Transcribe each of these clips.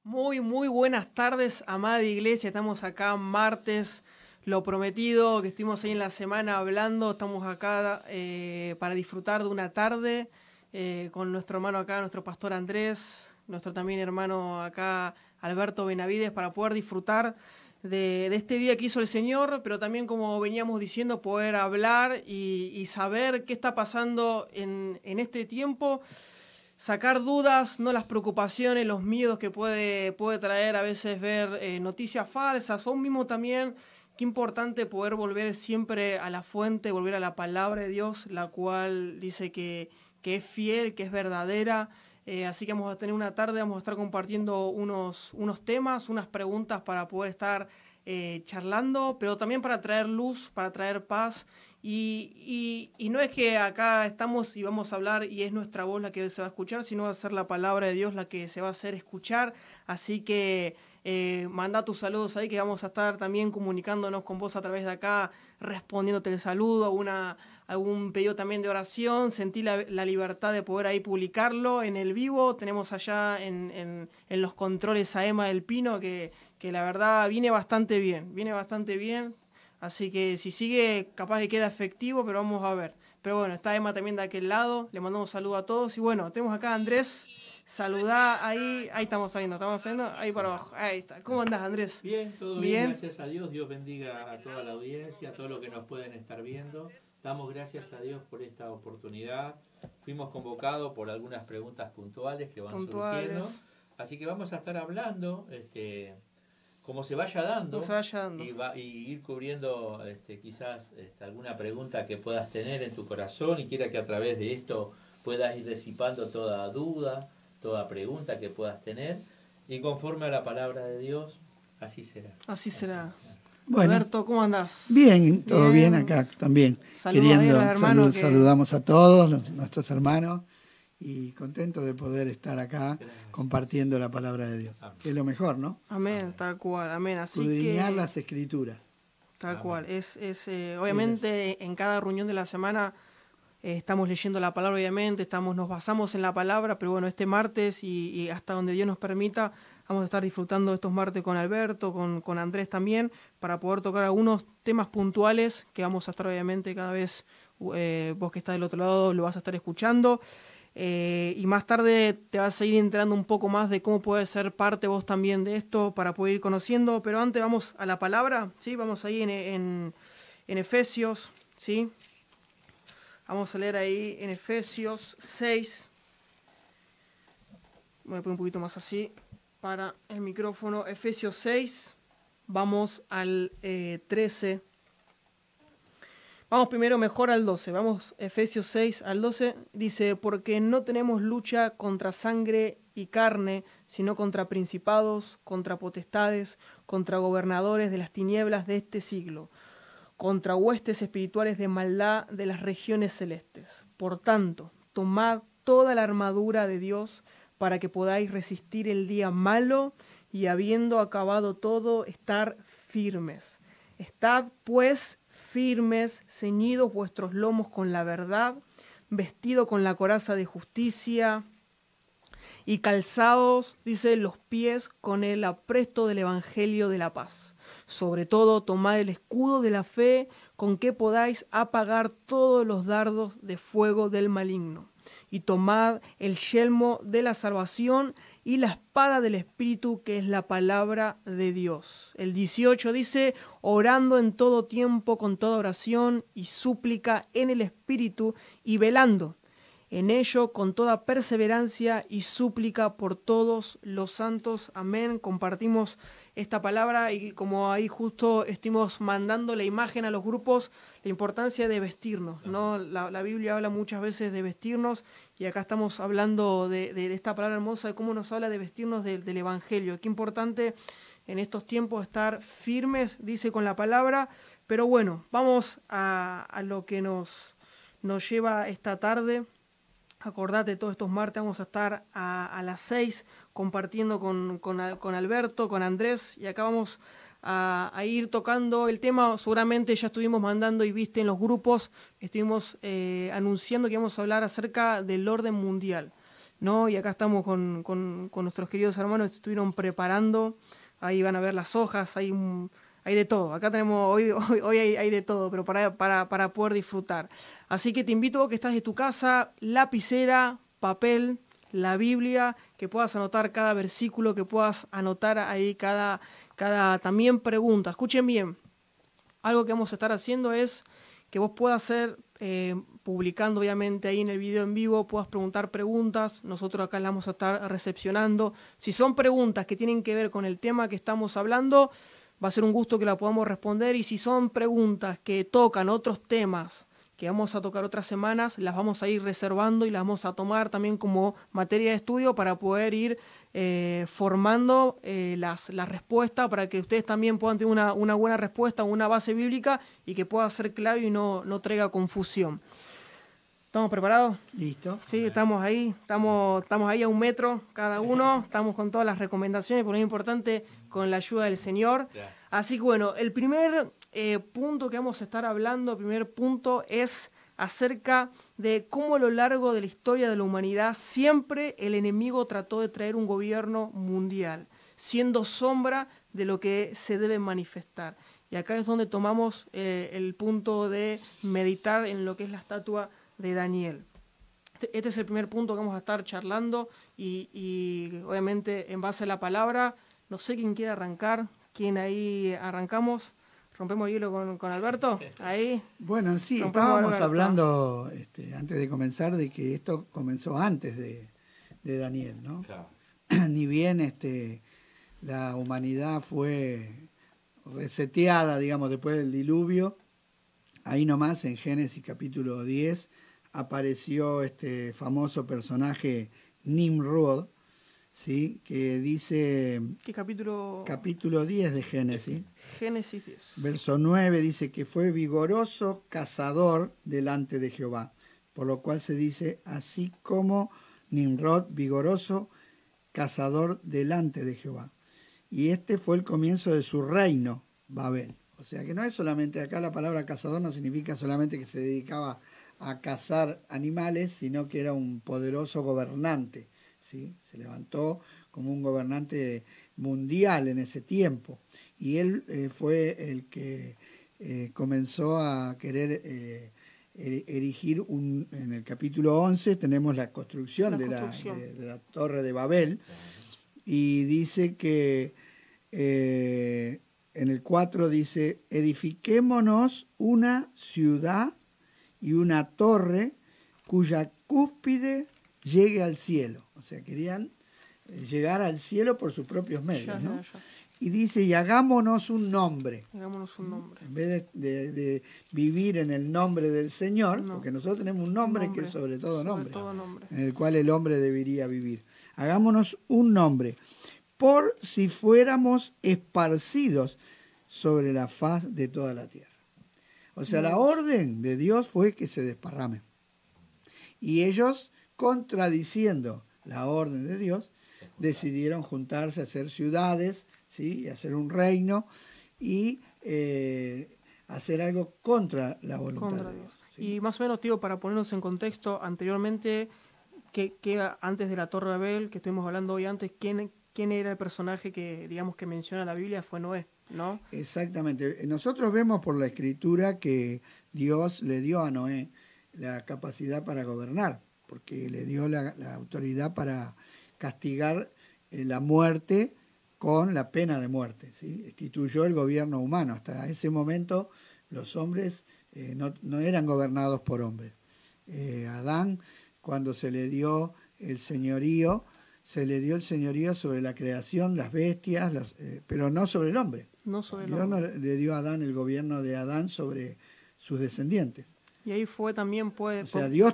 Muy buenas tardes, amada iglesia. Estamos acá martes, lo prometido, que estuvimos ahí en la semana hablando. Estamos acá para disfrutar de una tarde con nuestro hermano acá, nuestro pastor Andrés, nuestro también hermano acá, Alberto Benavides, para poder disfrutar de este día que hizo el Señor, pero también, como veníamos diciendo, poder hablar y saber qué está pasando en este tiempo. Sacar dudas, no las preocupaciones, los miedos que puede traer a veces ver noticias falsas, o mismo también, qué importante poder volver siempre a la fuente, volver a la palabra de Dios, la cual dice que es fiel, que es verdadera. Así que vamos a tener una tarde, vamos a estar compartiendo unos temas, unas preguntas para poder estar charlando, pero también para traer luz, para traer paz. Y no es que acá estamos y vamos a hablar y es nuestra voz la que se va a escuchar, sino va a ser la palabra de Dios la que se va a hacer escuchar. Así que manda tus saludos ahí, que vamos a estar también comunicándonos con vos a través de acá, respondiéndote el saludo, algún pedido también de oración. Sentí la libertad de poder ahí publicarlo en el vivo. Tenemos allá en los controles a Emma del Pino, que la verdad viene bastante bien. Así que si sigue, capaz que queda efectivo, pero vamos a ver. Pero bueno, está Emma también de aquel lado. Le mandamos un saludo a todos. Y bueno, tenemos acá a Andrés. Saludá ahí. Ahí estamos saliendo. Ahí para abajo. Ahí está. ¿Cómo andás, Andrés? Bien, todo bien, gracias a Dios. Dios bendiga a toda la audiencia, a todos los que nos pueden estar viendo. Damos gracias a Dios por esta oportunidad. Fuimos convocados por algunas preguntas puntuales que van surgiendo. Así que vamos a estar hablando como se vaya dando, y ir cubriendo quizás alguna pregunta que puedas tener en tu corazón y quiera que a través de esto puedas ir disipando toda duda, toda pregunta que puedas tener, y conforme a la palabra de Dios, así será. Así será. Bueno, Alberto, ¿cómo andás? Bien, todo bien acá también. Saludamos a todos nuestros hermanos y contentos de poder estar acá compartiendo la palabra de Dios. Que es lo mejor, ¿no? Amén, tal cual, amén. Así escudriñar que las escrituras. Tal cual. Obviamente en cada reunión de la semana estamos leyendo la palabra, obviamente, nos basamos en la palabra, pero bueno, este martes y hasta donde Dios nos permita, vamos a estar disfrutando estos martes con Alberto, con Andrés también, para poder tocar algunos temas puntuales que vamos a estar, obviamente, cada vez vos que estás del otro lado lo vas a estar escuchando. Y más tarde te vas a ir enterando un poco más de cómo puedes ser parte vos también de esto para poder ir conociendo. Pero antes vamos a la palabra, ¿sí? Vamos ahí en Efesios, ¿sí? Vamos a leer ahí en Efesios 6. Voy a poner un poquito más así para el micrófono. Efesios 6, vamos al 13. Vamos primero mejor al 12. Vamos, Efesios 6 al 12. Dice, porque no tenemos lucha contra sangre y carne, sino contra principados, contra potestades, contra gobernadores de las tinieblas de este siglo, contra huestes espirituales de maldad de las regiones celestes. Por tanto, tomad toda la armadura de Dios para que podáis resistir el día malo y habiendo acabado todo, estar firmes. Estad, pues, firmes, ceñidos vuestros lomos con la verdad, vestido con la coraza de justicia y calzados, dice, los pies con el apresto del evangelio de la paz. Sobre todo, tomad el escudo de la fe con que podáis apagar todos los dardos de fuego del maligno. Y tomad el yelmo de la salvación y la espada del Espíritu, que es la palabra de Dios. El 18 dice, orando en todo tiempo con toda oración y súplica en el Espíritu y velando en ello con toda perseverancia y súplica por todos los santos. Amén. Compartimos esta palabra y como ahí justo estuvimos mandando la imagen a los grupos, la importancia de vestirnos, ¿no? La Biblia habla muchas veces de vestirnos y acá estamos hablando de esta palabra hermosa, de cómo nos habla de vestirnos del Evangelio. Qué importante en estos tiempos estar firmes, dice con la palabra. Pero bueno, vamos a lo que nos lleva esta tarde. Acordate, todos estos martes vamos a estar a las 6 compartiendo con Alberto, con Andrés, y acá vamos a ir tocando el tema. Seguramente ya estuvimos mandando y viste en los grupos, estuvimos anunciando que íbamos a hablar acerca del orden mundial. ¿no? Y acá estamos con nuestros queridos hermanos que estuvieron preparando. Ahí van a ver las hojas, hay de todo. Acá tenemos, hoy hay de todo, pero para poder disfrutar. Así que te invito a que estás en tu casa, lapicera, papel, la Biblia, que puedas anotar cada versículo, que puedas anotar ahí cada también pregunta. Escuchen bien, algo que vamos a estar haciendo es que vos puedas hacer, publicando obviamente ahí en el video en vivo, puedas preguntar preguntas, nosotros acá las vamos a estar recepcionando. Si son preguntas que tienen que ver con el tema que estamos hablando, va a ser un gusto que la podamos responder, y si son preguntas que tocan otros temas que vamos a tocar otras semanas, las vamos a ir reservando y las vamos a tomar también como materia de estudio para poder ir formando las respuestas, para que ustedes también puedan tener una buena respuesta, una base bíblica, y que pueda ser claro y no traiga confusión. ¿Estamos preparados? Listo. Sí, estamos ahí a 1 metro cada uno, estamos con todas las recomendaciones, porque es importante, con la ayuda del Señor. Gracias. Así que bueno, el primer punto que vamos a estar hablando, el primer punto es acerca de cómo a lo largo de la historia de la humanidad siempre el enemigo trató de traer un gobierno mundial, siendo sombra de lo que se debe manifestar. Y acá es donde tomamos el punto de meditar en lo que es la estatua de Daniel. Este es el primer punto que vamos a estar charlando y obviamente en base a la palabra. No sé quién quiere arrancar, quién ahí arrancamos. ¿Rompemos hielo con Alberto? Ahí. Bueno, sí, Rompemos estábamos Alberto. hablando antes de comenzar de que esto comenzó antes de Daniel, ¿no? Claro. Ni bien la humanidad fue reseteada, digamos, después del diluvio, ahí nomás en Génesis capítulo 10 apareció este famoso personaje Nimrod, ¿sí? Que dice... ¿Qué capítulo? Capítulo 10 de Génesis. Génesis 10. Verso 9 dice que fue vigoroso cazador delante de Jehová, por lo cual se dice, así como Nimrod, vigoroso cazador delante de Jehová. Y este fue el comienzo de su reino, Babel. O sea que no es solamente, acá la palabra cazador no significa solamente que se dedicaba a cazar animales, sino que era un poderoso gobernante, ¿sí? Se levantó como un gobernante mundial en ese tiempo. Y él fue el que comenzó a querer erigir en el capítulo 11 tenemos la construcción de la Torre de Babel, y dice que en el 4 dice, edifiquémonos una ciudad y una torre cuya cúspide llegue al cielo. O sea, querían llegar al cielo por sus propios medios, ¿no? Y dice, y hagámonos un nombre. Hagámonos un nombre. En vez de vivir en el nombre del Señor, no, porque nosotros tenemos un nombre que es sobre todo nombre, en el cual el hombre debería vivir. Hagámonos un nombre, por si fuéramos esparcidos sobre la faz de toda la tierra. O sea, la orden de Dios fue que se desparramen. Y ellos, contradiciendo la orden de Dios, decidieron juntarse a hacer ciudades, ¿sí? Y hacer un reino y hacer algo contra la voluntad de Dios. ¿Sí? Y más o menos, tío, para ponernos en contexto, anteriormente, que antes de la Torre de Babel, que estuvimos hablando hoy antes, ¿quién era el personaje que, digamos, que menciona la Biblia? Fue Noé, ¿no? Exactamente. Nosotros vemos por la Escritura que Dios le dio a Noé la capacidad para gobernar, porque le dio la autoridad para castigar la muerte con la pena de muerte, ¿sí? Instituyó el gobierno humano. Hasta ese momento los hombres no eran gobernados por hombres. Adán, cuando se le dio el señorío sobre la creación, las bestias, pero no sobre el hombre. No sobre el Dios hombre. no le dio a Adán el gobierno de Adán sobre sus descendientes. Y ahí fue también... O sea, Dios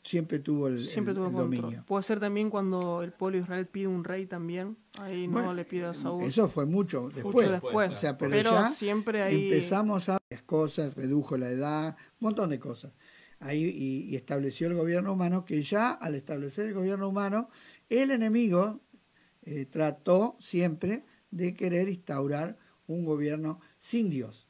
siempre tuvo el dominio. Puede ser también cuando el pueblo de Israel pide un rey también, ahí no le pide a Saúl. Eso fue mucho después. Mucho después. O sea, pero ya siempre ahí empezamos a las cosas, redujo la edad, un montón de cosas. Ahí y estableció el gobierno humano, que ya al establecer el gobierno humano, el enemigo trató siempre de querer instaurar un gobierno sin Dios,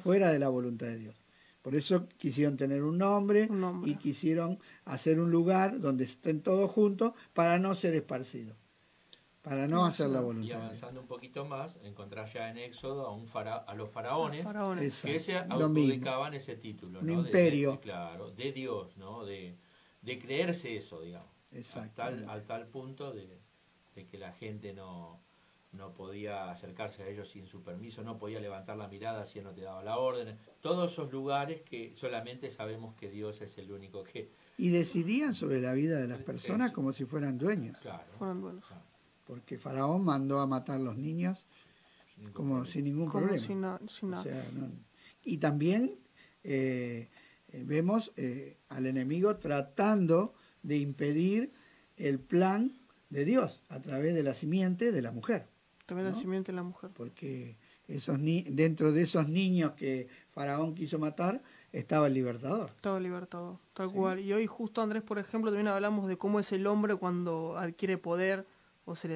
fuera de la voluntad de Dios. Por eso quisieron tener un nombre y quisieron hacer un lugar donde estén todos juntos para no ser esparcidos, para no hacer la voluntad. Y avanzando un poquito más, encontrás ya en Éxodo a los faraones que se Exacto, adjudicaban ese título, un ¿no? imperio. Claro, de Dios, ¿no? De creerse eso, digamos. Al tal punto de que la gente no podía acercarse a ellos sin su permiso, no podía levantar la mirada si él no te daba la orden. Todos esos lugares que solamente sabemos que Dios es el único que... Y decidían sobre la vida de las personas como si fueran dueños. Claro. Porque Faraón mandó a matar a los niños sin ningún problema. Sin nada. O sea, y también vemos al enemigo tratando de impedir el plan de Dios a través de la simiente de la mujer. También la simiente de la mujer. Porque dentro de esos niños que Faraón quiso matar estaba el libertador. Estaba el libertador, tal cual. Y hoy justo, Andrés, por ejemplo, también hablamos de cómo es el hombre cuando adquiere poder o se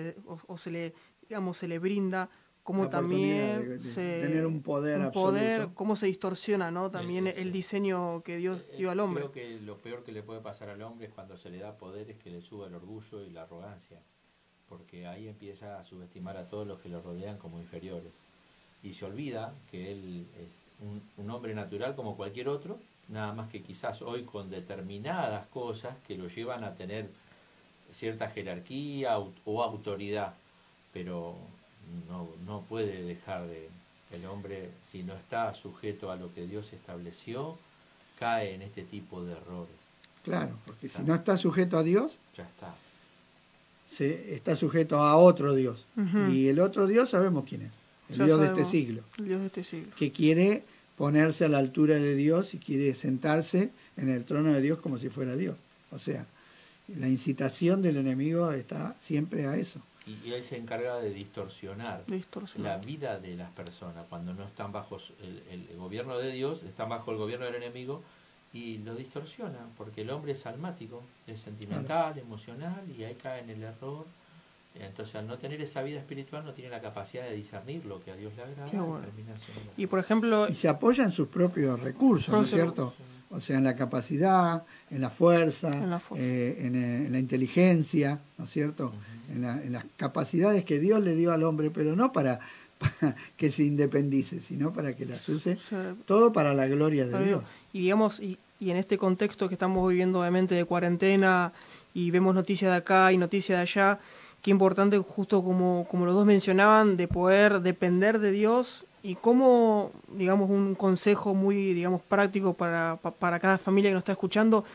le brinda, cómo también tener un poder absoluto. Cómo se distorsiona, ¿no? También el diseño que Dios dio al hombre. Creo que lo peor que le puede pasar al hombre es cuando se le da poder es que le suba el orgullo y la arrogancia, porque ahí empieza a subestimar a todos los que lo rodean como inferiores y se olvida que él es un hombre natural como cualquier otro, nada más que quizás hoy con determinadas cosas que lo llevan a tener cierta jerarquía o autoridad, pero no puede dejar el hombre, si no está sujeto a lo que Dios estableció, cae en este tipo de errores. Claro, porque si no está sujeto a Dios, ya está. Está sujeto a otro Dios. Y el otro Dios sabemos quién es, el Dios de este siglo. El Dios de este siglo. Que quiere ponerse a la altura de Dios y quiere sentarse en el trono de Dios como si fuera Dios. O sea, la incitación del enemigo está siempre a eso. Y él se encarga de distorsionar la vida de las personas cuando no están bajo el gobierno de Dios, están bajo el gobierno del enemigo y lo distorsionan porque el hombre es almático, es sentimental, emocional y ahí cae en el error. Entonces al no tener esa vida espiritual no tiene la capacidad de discernir lo que a Dios le agrada. Bueno. Y por ejemplo... Y se apoya en sus propios recursos, ¿no es cierto? O sea, en la capacidad, en la fuerza, en la inteligencia, ¿no es cierto? En las capacidades que Dios le dio al hombre, pero no para que se independice, sino para que las use, todo para la gloria de Dios. Y digamos, y en este contexto que estamos viviendo obviamente de cuarentena, y vemos noticias de acá y noticias de allá, qué importante, justo como los dos mencionaban, de poder depender de Dios. Y como, digamos, un consejo muy, digamos, práctico para cada familia que nos está escuchando,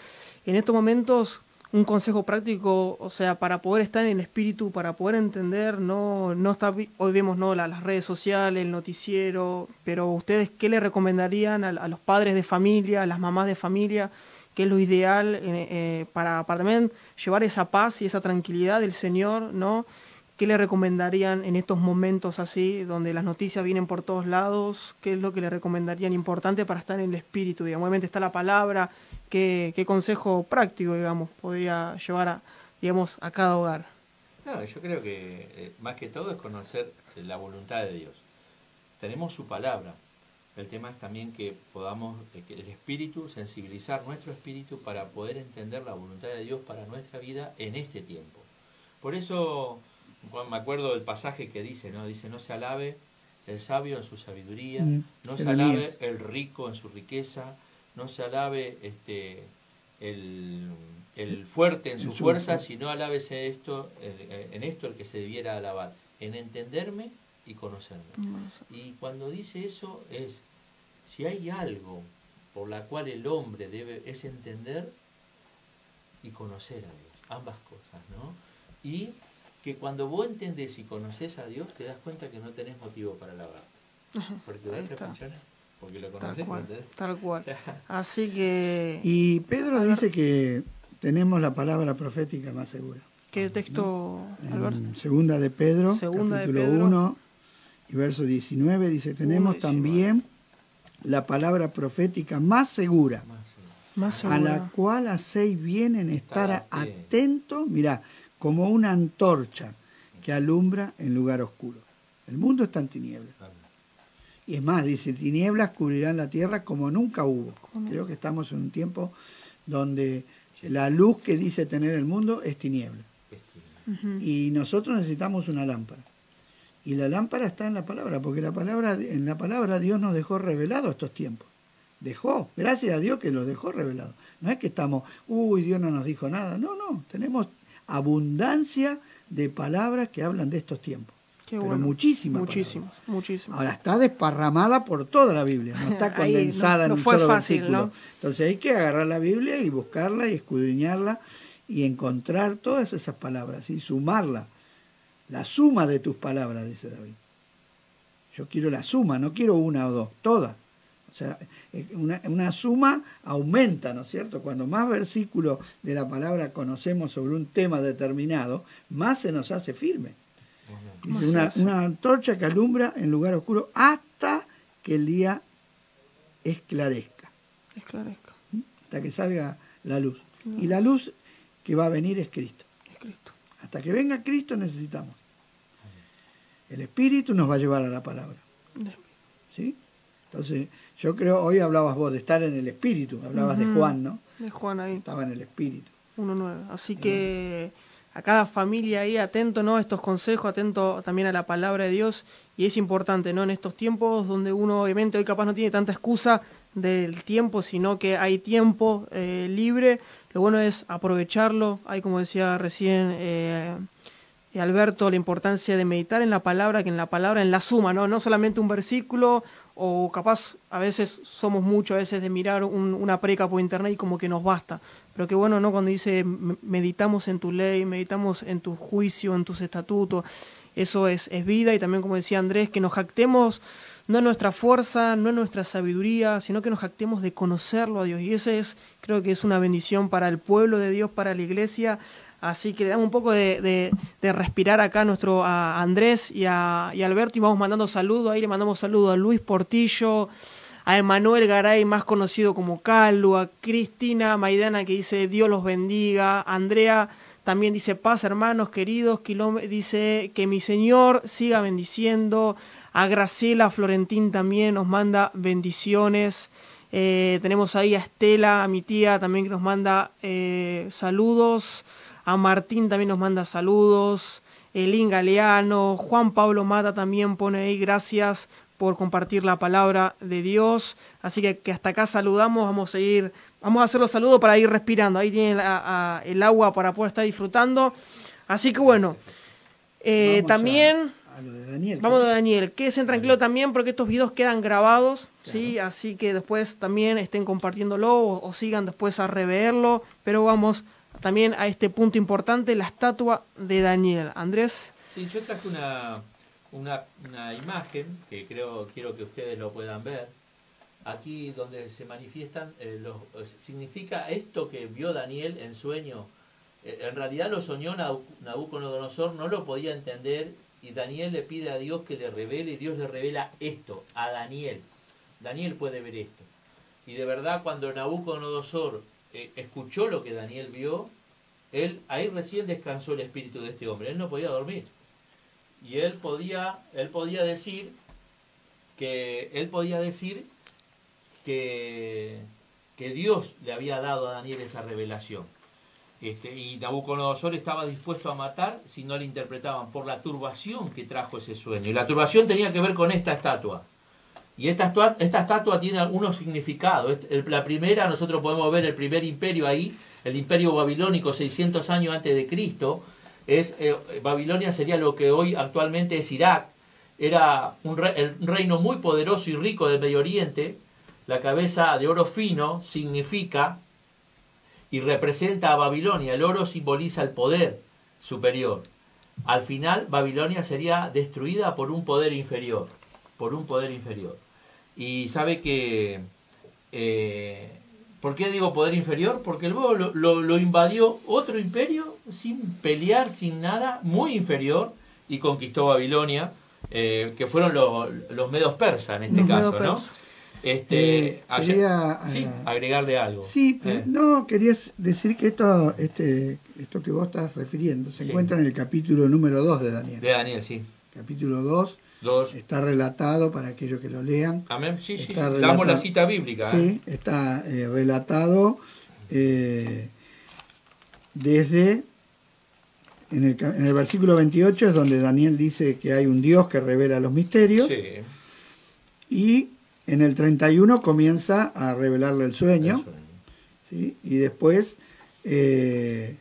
en estos momentos, un consejo práctico, o sea, para poder estar en el espíritu, para poder entender, hoy vemos las redes sociales, el noticiero, pero ustedes, ¿qué le recomendarían a los padres de familia, a las mamás de familia? ¿Qué es lo ideal para también llevar esa paz y esa tranquilidad del Señor, ¿no? ¿Qué le recomendarían en estos momentos así, donde las noticias vienen por todos lados? ¿Qué es lo que le recomendarían importante para estar en el espíritu? Digamos, obviamente está la palabra. ¿Qué consejo práctico, digamos, podría llevar a cada hogar? Claro, yo creo que más que todo es conocer la voluntad de Dios. Tenemos su palabra. El tema es también que podamos, que el espíritu, sensibilizar nuestro espíritu para poder entender la voluntad de Dios para nuestra vida en este tiempo. Por eso... me acuerdo del pasaje que dice, no se alabe el sabio en su sabiduría, no se alabe el rico en su riqueza, no se alabe el fuerte en su fuerza, sino alábese en esto el que se debiera alabar, en entenderme y conocerme. Y cuando dice eso es, si hay algo por la cual el hombre es entender y conocer a Dios, ambas cosas, ¿no? Y que cuando vos entendés y conocés a Dios, te das cuenta que no tenés motivo para alabar. Porque funciona, porque lo conocés. Tal cual. Así que... Y Pedro dice que tenemos la palabra profética más segura. ¿Qué texto, Alberto? En Segunda de Pedro, capítulo 1 y verso 19, dice, tenemos también la palabra profética más segura, a la cual hacéis bien en estar atentos, mirá, como una antorcha que alumbra en lugar oscuro. El mundo está en tinieblas. Y es más, dice, tinieblas cubrirán la tierra como nunca hubo. Creo que estamos en un tiempo donde la luz que dice tener el mundo es tiniebla. Y nosotros necesitamos una lámpara. Y la lámpara está en la palabra, porque en la palabra Dios nos dejó revelado estos tiempos. Gracias a Dios que los dejó revelado. No es que estamos, Dios no nos dijo nada. No, tenemos abundancia de palabras que hablan de estos tiempos. Pero bueno, muchísimas. Ahora está desparramada por toda la Biblia, no está condensada en un solo versículo. ¿No? Entonces hay que agarrar la Biblia y buscarla y escudriñarla y encontrar todas esas palabras y sumarla. La suma de tus palabras, dice David. Yo quiero la suma, no quiero una o dos, todas. O sea, una suma aumenta, ¿no es cierto? Cuando más versículos de la palabra conocemos sobre un tema determinado, más se nos hace firme. Dice, una antorcha que alumbra en lugar oscuro hasta que el día esclarezca. Hasta que salga la luz. Y la luz que va a venir es Cristo. Hasta que venga Cristo necesitamos. El Espíritu nos va a llevar a la palabra. ¿Sí? Entonces, yo creo, hoy hablabas vos de estar en el Espíritu, hablabas de Juan, ¿no? De Juan ahí. Estaba en el Espíritu. 1:9. Así que a cada familia ahí atento, ¿no? A estos consejos, atento también a la palabra de Dios. Y es importante, ¿no? En estos tiempos donde uno obviamente hoy capaz no tiene tanta excusa del tiempo, sino que hay tiempo libre. Lo bueno es aprovecharlo. Hay, como decía recién Alberto, la importancia de meditar en la palabra, que en la palabra, en la suma, ¿no? No solamente un versículo, o capaz a veces somos muchos, a veces de mirar una preca por internet y como que nos basta. Pero qué bueno, ¿no? Cuando dice meditamos en tu ley, meditamos en tu juicio, en tus estatutos, eso es vida. Y también, como decía Andrés, que nos jactemos no en nuestra fuerza, no en nuestra sabiduría, sino que nos jactemos de conocerlo a Dios. Y ese creo que es una bendición para el pueblo de Dios, para la iglesia. Así que le damos un poco de respirar acá a Andrés y a Alberto, y vamos mandando saludos. Ahí le mandamos saludos a Luis Portillo, a Emanuel Garay, más conocido como Calu, a Cristina Maidana, que dice Dios los bendiga. Andrea también dice paz, hermanos queridos. Dice que mi Señor siga bendiciendo. A Graciela Florentín también nos manda bendiciones. Tenemos ahí a Estela, a mi tía también, que nos manda saludos. A Martín también nos manda saludos. Elín Galeano, Juan Pablo Mata también pone ahí gracias por compartir la palabra de Dios. Así que hasta acá saludamos, vamos a hacer los saludos para ir respirando. Ahí tienen el agua para poder estar disfrutando. Así que bueno, también a lo de Daniel. Vamos a Daniel, quédense tranquilo también porque estos videos quedan grabados, claro. ¿Sí? Así que después también estén compartiéndolo o sigan después a reverlo, pero vamos también a este punto importante, la estatua de Daniel. Andrés. Sí, yo traje una imagen que quiero que ustedes lo puedan ver. Aquí donde se manifiestan, significa esto que vio Daniel en sueño. En realidad lo soñó Nabucodonosor, no lo podía entender, y Daniel le pide a Dios que le revele, y Dios le revela esto a Daniel. Daniel puede ver esto. Y de verdad, cuando Nabucodonosor escuchó lo que Daniel vio, ahí recién descansó el espíritu de este hombre. Él no podía dormir. Y él podía decir que Dios le había dado a Daniel esa revelación. Y Nabucodonosor estaba dispuesto a matar si no le interpretaban, por la turbación que trajo ese sueño. Y la turbación tenía que ver con esta estatua. Y esta estatua tiene algunos significados. La primera, nosotros podemos ver el primer imperio ahí, el imperio babilónico, 600 años antes de Cristo. Babilonia sería lo que hoy actualmente es Irak. Era un reino muy poderoso y rico del Medio Oriente. La cabeza de oro fino significa y representa a Babilonia. El oro simboliza el poder superior. Al final, Babilonia sería destruida por un poder inferior. Y sabe que... ¿por qué digo poder inferior? Porque luego lo invadió otro imperio sin pelear, sin nada, muy inferior, y conquistó Babilonia, que fueron los medos persas en este caso, ¿no? Quería agregarle algo. Sí, no, querías decir que esto que vos estás refiriendo se encuentra en el capítulo número 2 de Daniel. De Daniel, sí. Capítulo 2, Está relatado para aquellos que lo lean. Amén. Sí, damos la cita bíblica. Sí, está relatado desde... En el versículo 28 es donde Daniel dice que hay un Dios que revela los misterios. Sí. Y en el 31 comienza a revelarle el sueño. ¿Sí? Y después le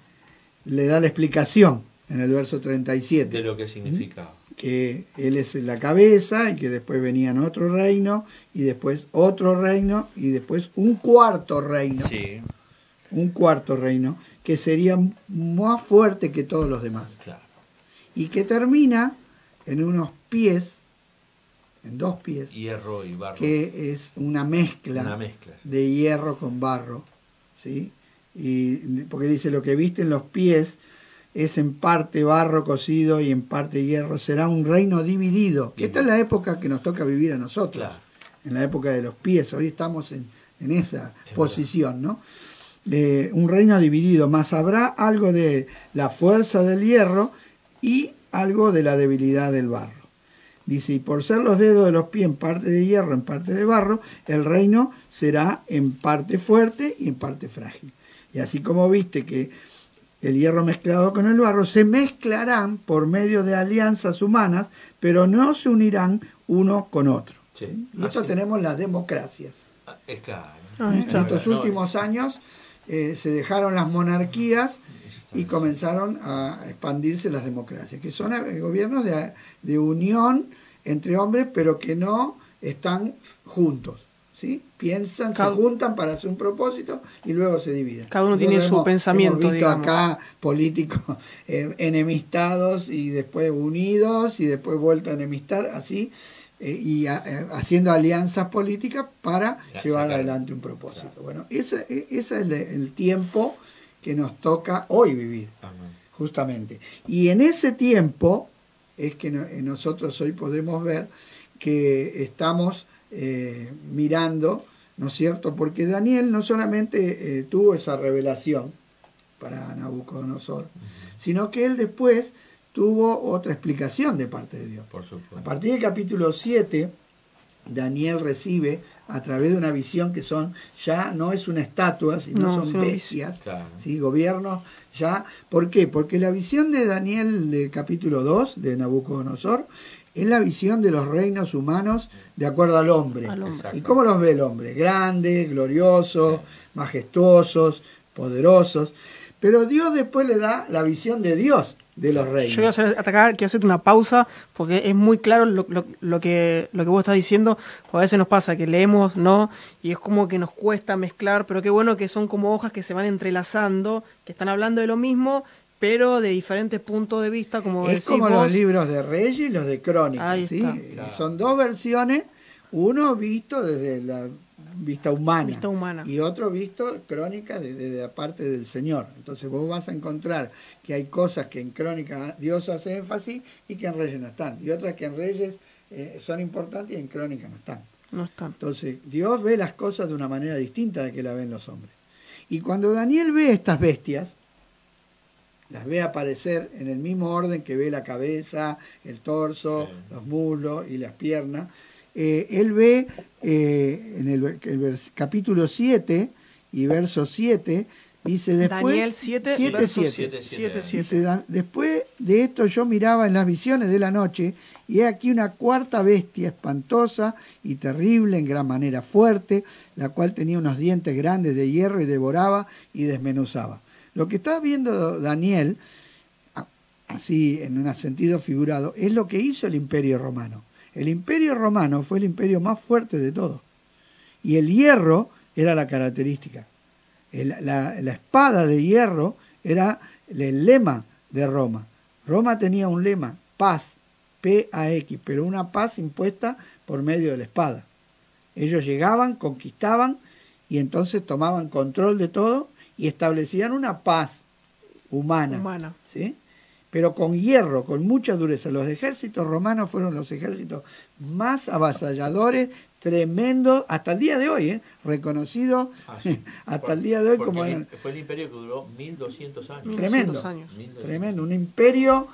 da la explicación en el verso 37. De lo que significaba. Que él es la cabeza y que después venían otro reino y después otro reino y después un cuarto reino. Sí. Un cuarto reino que sería más fuerte que todos los demás. Claro. Y que termina en unos pies, en 2 pies. Hierro y barro. Que es una mezcla de hierro con barro. ¿Sí? Y porque dice, lo que viste en los pies es en parte barro cocido y en parte hierro. Será un reino dividido. Que esta es la época que nos toca vivir a nosotros. Claro. En la época de los pies. Hoy estamos en esa posición, ¿no? Un reino dividido, más habrá algo de la fuerza del hierro y algo de la debilidad del barro. Dice, y por ser los dedos de los pies en parte de hierro, en parte de barro, el reino será en parte fuerte y en parte frágil. Y así como viste que el hierro mezclado con el barro se mezclarán por medio de alianzas humanas, pero no se unirán uno con otro. Sí. Y esto tenemos las democracias. Claro. En estos últimos años se dejaron las monarquías y comenzaron a expandirse las democracias, que son gobiernos de unión entre hombres, pero que no están juntos, ¿sí? Piensan, se juntan para hacer un propósito y luego se dividen. Cada uno tiene su pensamiento, hemos visto digamos. Acá políticos enemistados y después unidos y después vuelto a enemistar, así, y haciendo alianzas políticas para llevar adelante un propósito. Claro. Bueno, ese es el tiempo que nos toca hoy vivir. Amén. Justamente. Y en ese tiempo es que nosotros hoy podemos ver que estamos mirando, ¿no es cierto? Porque Daniel no solamente tuvo esa revelación para Nabucodonosor, sino que él después tuvo otra explicación de parte de Dios. Por supuesto. A partir del capítulo 7, Daniel recibe a través de una visión que ya no es una estatua, sino son bestias, claro. ¿Sí? Gobiernos ya. ¿Por qué? Porque la visión de Daniel del capítulo 2 de Nabucodonosor es la visión de los reinos humanos de acuerdo al hombre. ¿Y cómo los ve el hombre? Grandes, gloriosos, majestuosos, poderosos. Pero Dios después le da la visión de Dios de los reinos. Yo quiero hacerte una pausa porque es muy claro lo que vos estás diciendo, porque a veces nos pasa que leemos, ¿no? Y es como que nos cuesta mezclar, pero qué bueno que son como hojas que se van entrelazando, que están hablando de lo mismo, pero de diferentes puntos de vista, como decís vos. Es como los libros de Reyes y los de Crónicas, ¿sí? Claro. Son 2 versiones, uno visto desde la vista humana y otro visto crónica desde la parte del Señor. Entonces vos vas a encontrar que hay cosas que en Crónica Dios hace énfasis y que en Reyes no están, y otras que en Reyes son importantes y en Crónica no están. Entonces Dios ve las cosas de una manera distinta de que la ven los hombres. Y cuando Daniel ve estas bestias, las ve aparecer en el mismo orden que ve la cabeza, el torso, los muslos y las piernas. Él ve en el capítulo 7 y verso 7, dice después... Daniel 7, verso 7. Dice, después de esto yo miraba en las visiones de la noche, y he aquí una cuarta bestia espantosa y terrible, en gran manera fuerte, la cual tenía unos dientes grandes de hierro y devoraba y desmenuzaba. Lo que está viendo Daniel, así en un sentido figurado, es lo que hizo el Imperio Romano. El Imperio Romano fue el imperio más fuerte de todos. Y el hierro era la característica. La espada de hierro era el lema de Roma. Roma tenía un lema, paz, P-A-X, pero una paz impuesta por medio de la espada. Ellos llegaban, conquistaban y entonces tomaban control de todo y establecían una paz humana. ¿Sí? Pero con hierro, con mucha dureza. Los ejércitos romanos fueron los ejércitos más avasalladores, tremendos, hasta el día de hoy, reconocidos hasta el día de hoy como... Fue el imperio que duró 1200 años. Tremendo, tremendo. Un imperio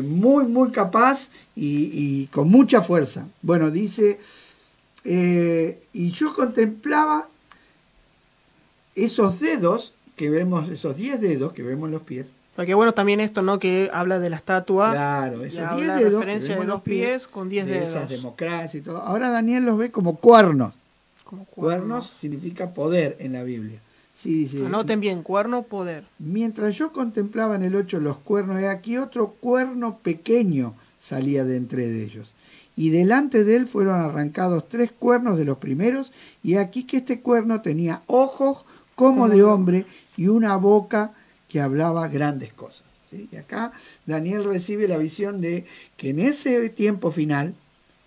muy, muy capaz y con mucha fuerza. Bueno, dice, y yo contemplaba esos dedos que vemos, esos 10 dedos que vemos en los pies. Porque bueno, también esto, ¿no? Que habla de la estatua. Claro, esos 10 dedos. Referencia de 2 pies con 10 dedos. Esas democracias y todo. Ahora Daniel los ve como cuernos. Cuernos significa poder en la Biblia. Sí, sí. Anoten bien, cuerno, poder. Mientras yo contemplaba en el 8 los cuernos, he aquí otro cuerno pequeño salía de entre ellos. Y delante de él fueron arrancados 3 cuernos de los primeros, y aquí que este cuerno tenía ojos como de hombre y una boca que hablaba grandes cosas. ¿Sí? Y acá Daniel recibe la visión de que en ese tiempo final,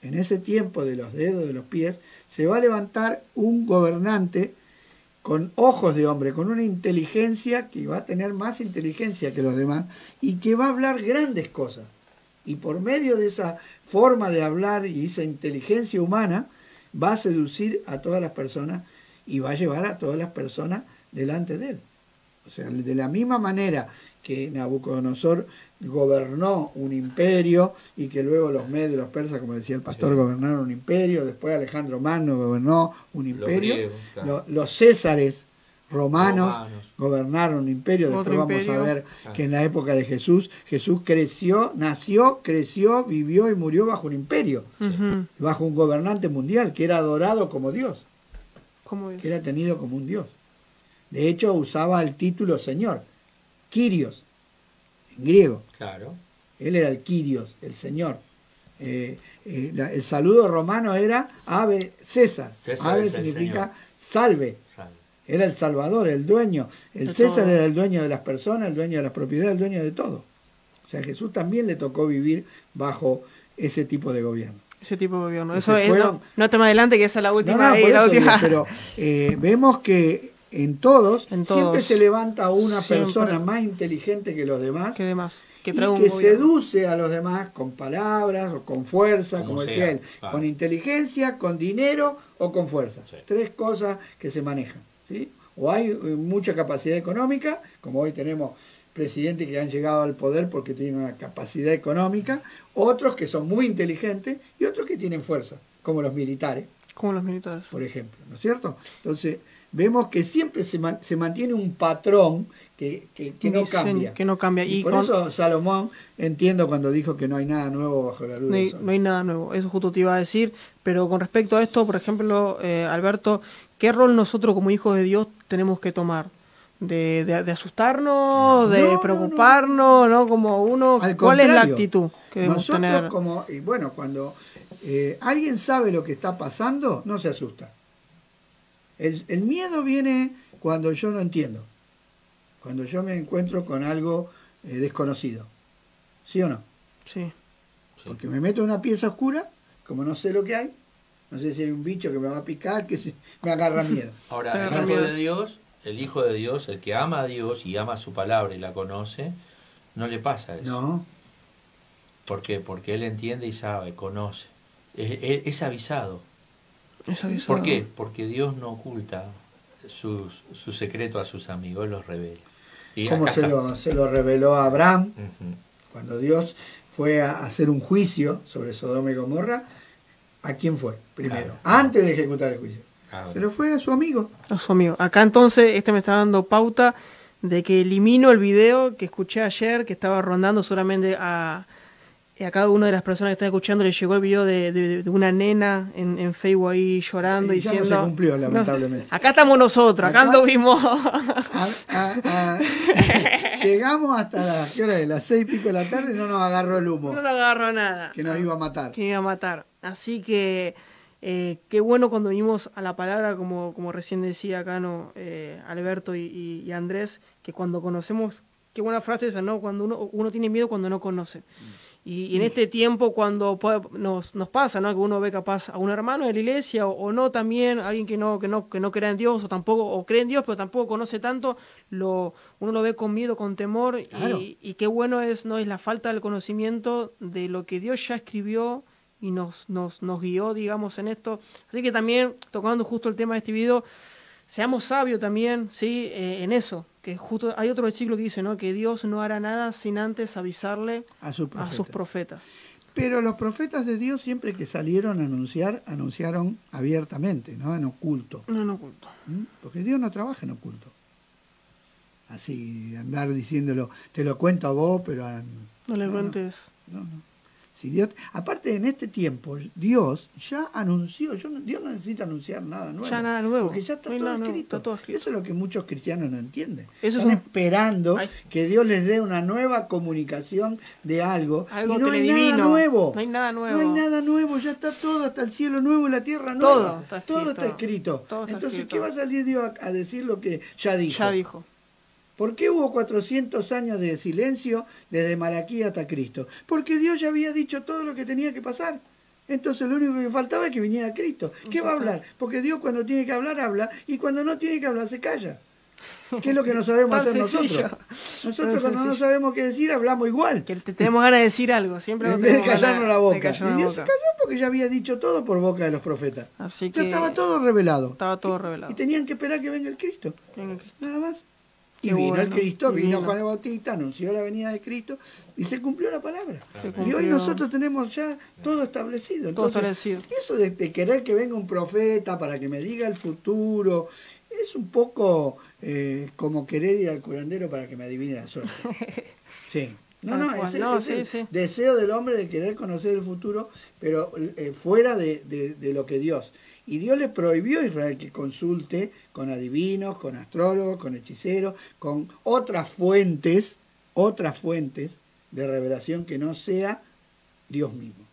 en ese tiempo de los dedos de los pies, se va a levantar un gobernante con ojos de hombre, con una inteligencia que va a tener más inteligencia que los demás y que va a hablar grandes cosas. Y por medio de esa forma de hablar y esa inteligencia humana, va a seducir a todas las personas y va a llevar a todas las personas delante de él. O sea, de la misma manera que Nabucodonosor gobernó un imperio y que luego los medios, los persas, como decía el pastor, gobernaron un imperio, después Alejandro Magno gobernó un imperio, los, griegos, claro. Los césares romanos gobernaron un imperio, después vamos a ver que en la época de Jesús creció, nació, creció, vivió y murió bajo un imperio, bajo un gobernante mundial que era adorado como Dios, que era tenido como un Dios. De hecho usaba el título Señor, Kyrios, en griego. Claro. Él era el Kyrios, el Señor. El saludo romano era Ave César. Ave significa salve. Era el Salvador, el dueño. El César era el dueño de las personas, el dueño de las propiedades, el dueño de todo. O sea, a Jesús también le tocó vivir bajo ese tipo de gobierno. Ese tipo de gobierno. Eso es, no te más adelante, que esa es la última. Pero vemos que en todos siempre se levanta una persona más inteligente que los demás, que seduce a los demás con palabras o con fuerza, como decía él, con inteligencia, con dinero o con fuerza. Sí. 3 cosas que se manejan. ¿Sí? O hay mucha capacidad económica, como hoy tenemos presidentes que han llegado al poder porque tienen una capacidad económica, otros que son muy inteligentes y otros que tienen fuerza, como los militares. Como los militares. Por ejemplo, ¿no es cierto? Entonces, vemos que siempre se mantiene un patrón que no cambia. Que no cambia. Y por eso Salomón, entiendo cuando dijo que no hay nada nuevo bajo la luz del sol. No hay nada nuevo, eso justo te iba a decir. Pero con respecto a esto, por ejemplo, Alberto, ¿qué rol nosotros como hijos de Dios tenemos que tomar? ¿De asustarnos? ¿De preocuparnos? No. Como uno, ¿cuál es la actitud que debemos tener? Cuando alguien sabe lo que está pasando, no se asusta. El miedo viene cuando yo no entiendo, cuando yo me encuentro con algo desconocido. ¿Sí o no? Sí. Porque me meto en una pieza oscura, como no sé lo que hay, no sé si hay un bicho que me va a picar, que me agarra miedo. Ahora, el Hijo de Dios, el que ama a Dios y ama su palabra y la conoce, no le pasa eso. No. ¿Por qué? Porque él entiende y sabe, conoce. Es avisado. ¿Por qué? Porque Dios no oculta su secreto a sus amigos, él los revela. Como se lo reveló a Abraham, cuando Dios fue a hacer un juicio sobre Sodoma y Gomorra, ¿a quién fue? Primero, antes de ejecutar el juicio. Se lo fue a su amigo. A su amigo. Acá entonces me está dando pauta de que elimino el video que escuché ayer, que estaba rondando seguramente a cada una de las personas que están escuchando le llegó el video de una nena en Facebook ahí llorando y diciendo... Ya no se cumplió, lamentablemente. Acá estamos nosotros, acá anduvimos... Llegamos hasta las 6:00 de la tarde y no nos agarró el humo. No nos agarró nada. Que nos iba a matar. Que iba a matar. Así que qué bueno cuando venimos a la palabra, como recién decía acá Alberto y Andrés, que cuando conocemos... Qué buena frase esa, ¿no? Cuando uno tiene miedo cuando no conoce. Y en este tiempo cuando nos pasa, ¿no? Que uno ve capaz a un hermano de la iglesia o no también, alguien que no crea en Dios o cree en Dios pero tampoco conoce tanto, uno lo ve con miedo, con temor. Claro. Y qué bueno es la falta del conocimiento de lo que Dios ya escribió y nos guió, digamos, en esto. Así que también, tocando justo el tema de este video, seamos sabios también, ¿sí? En eso, que justo hay otro versículo que dice, ¿no? Que Dios no hará nada sin antes avisarle a sus profetas. Pero los profetas de Dios siempre que salieron a anunciar, anunciaron abiertamente, no en oculto. No en oculto. Porque Dios no trabaja en oculto. Así, andar diciéndolo, te lo cuento a vos, pero... No le cuentes. No. Si Dios, aparte, en este tiempo, Dios ya anunció, Dios no necesita anunciar nada nuevo. Ya nada nuevo. Porque ya está, todo escrito. Está todo escrito. Eso es lo que muchos cristianos no entienden. Están esperando que Dios les dé una nueva comunicación de algo y no hay nada nuevo. No hay nada nuevo. No hay nada nuevo, ya está todo, hasta el cielo nuevo y la tierra nueva. Todo está escrito. Entonces, ¿qué va a salir Dios a decir lo que ya dijo? Ya dijo. ¿Por qué hubo 400 años de silencio desde Malaquías hasta Cristo? Porque Dios ya había dicho todo lo que tenía que pasar. Entonces lo único que faltaba es que viniera Cristo. ¿Qué va a hablar? Porque Dios cuando tiene que hablar, habla, y cuando no tiene que hablar, se calla. ¿Qué es lo que no sabemos hacer nosotros? Nosotros cuando no sabemos qué decir, hablamos igual. Que tenemos ganas de decir algo. Siempre en vez de callarnos la boca. Y Dios se calló porque ya había dicho todo por boca de los profetas. Así que ya estaba todo revelado. Estaba todo revelado. Y tenían que esperar que venga el Cristo. Nada más. Y vino el Cristo, vino Juan el Bautista, anunció la venida de Cristo y se cumplió la palabra. Y hoy nosotros tenemos ya todo establecido. Entonces, eso de querer que venga un profeta para que me diga el futuro, es un poco como querer ir al curandero para que me adivine la suerte. Sí. Es el deseo del hombre de querer conocer el futuro, pero fuera de lo que Dios. Y Dios le prohibió a Israel que consulte con adivinos, con astrólogos, con hechiceros, con otras fuentes de revelación que no sea Dios mismo.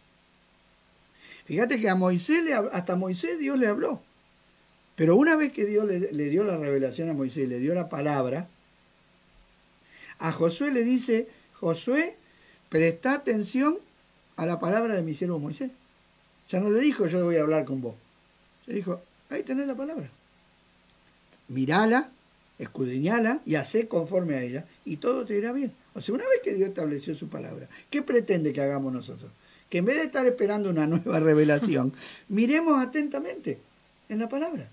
Fíjate que hasta Moisés Dios le habló. Pero una vez que Dios le dio la revelación a Moisés, le dio la palabra, a Josué le dice, Josué, presta atención a la palabra de mi siervo Moisés. Ya no le dijo, yo voy a hablar con vos. Le dijo, ahí tenés la palabra. Mirala, escudriñala y hacé conforme a ella y todo te irá bien. O sea, una vez que Dios estableció su palabra, ¿qué pretende que hagamos nosotros? Que en vez de estar esperando una nueva revelación, miremos atentamente en la palabra.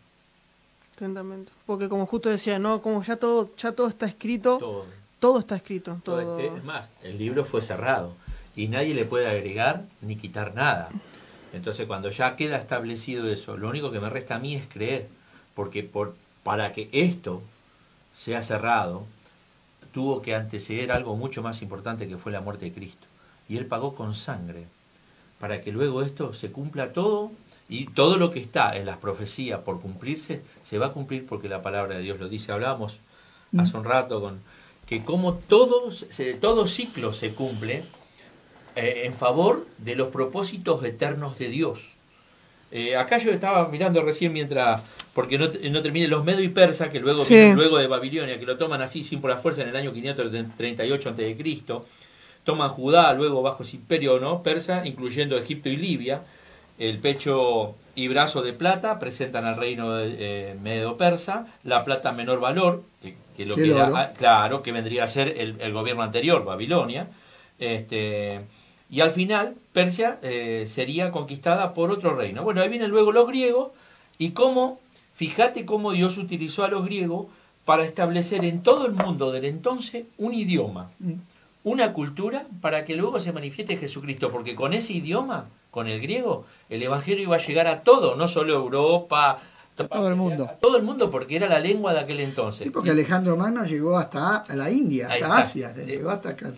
Atentamente. Porque como justo decía, ¿no? Como ya todo está escrito, todo está escrito. Todo. Es más, el libro fue cerrado y nadie le puede agregar ni quitar nada. Entonces, cuando ya queda establecido eso, lo único que me resta a mí es creer, porque para que esto sea cerrado, tuvo que anteceder algo mucho más importante que fue la muerte de Cristo. Y Él pagó con sangre, para que luego esto se cumpla todo, y todo lo que está en las profecías por cumplirse, se va a cumplir porque la palabra de Dios lo dice. Hablábamos hace un rato con que como todo ciclo se cumple, en favor de los propósitos eternos de Dios. Acá yo estaba mirando recién porque no termine los medo y persa, que luego vienen luego de Babilonia, que lo toman así sin por la fuerza en el año 538 a.C., toman Judá, luego bajo su imperio persa, incluyendo Egipto y Libia, el pecho y brazo de plata presentan al reino medo persa, la plata menor valor, que lo que era, claro, que vendría a ser el gobierno anterior, Babilonia, y al final Persia sería conquistada por otro reino. Bueno, ahí vienen luego los griegos y fíjate cómo Dios utilizó a los griegos para establecer en todo el mundo del entonces un idioma, una cultura, para que luego se manifieste Jesucristo, porque con ese idioma, con el griego, el evangelio iba a llegar a todo, no solo a Europa, a todo el mundo. A todo el mundo, porque era la lengua de aquel entonces. Sí, porque Alejandro Magno llegó hasta la India, hasta Asia, llegó hasta acá.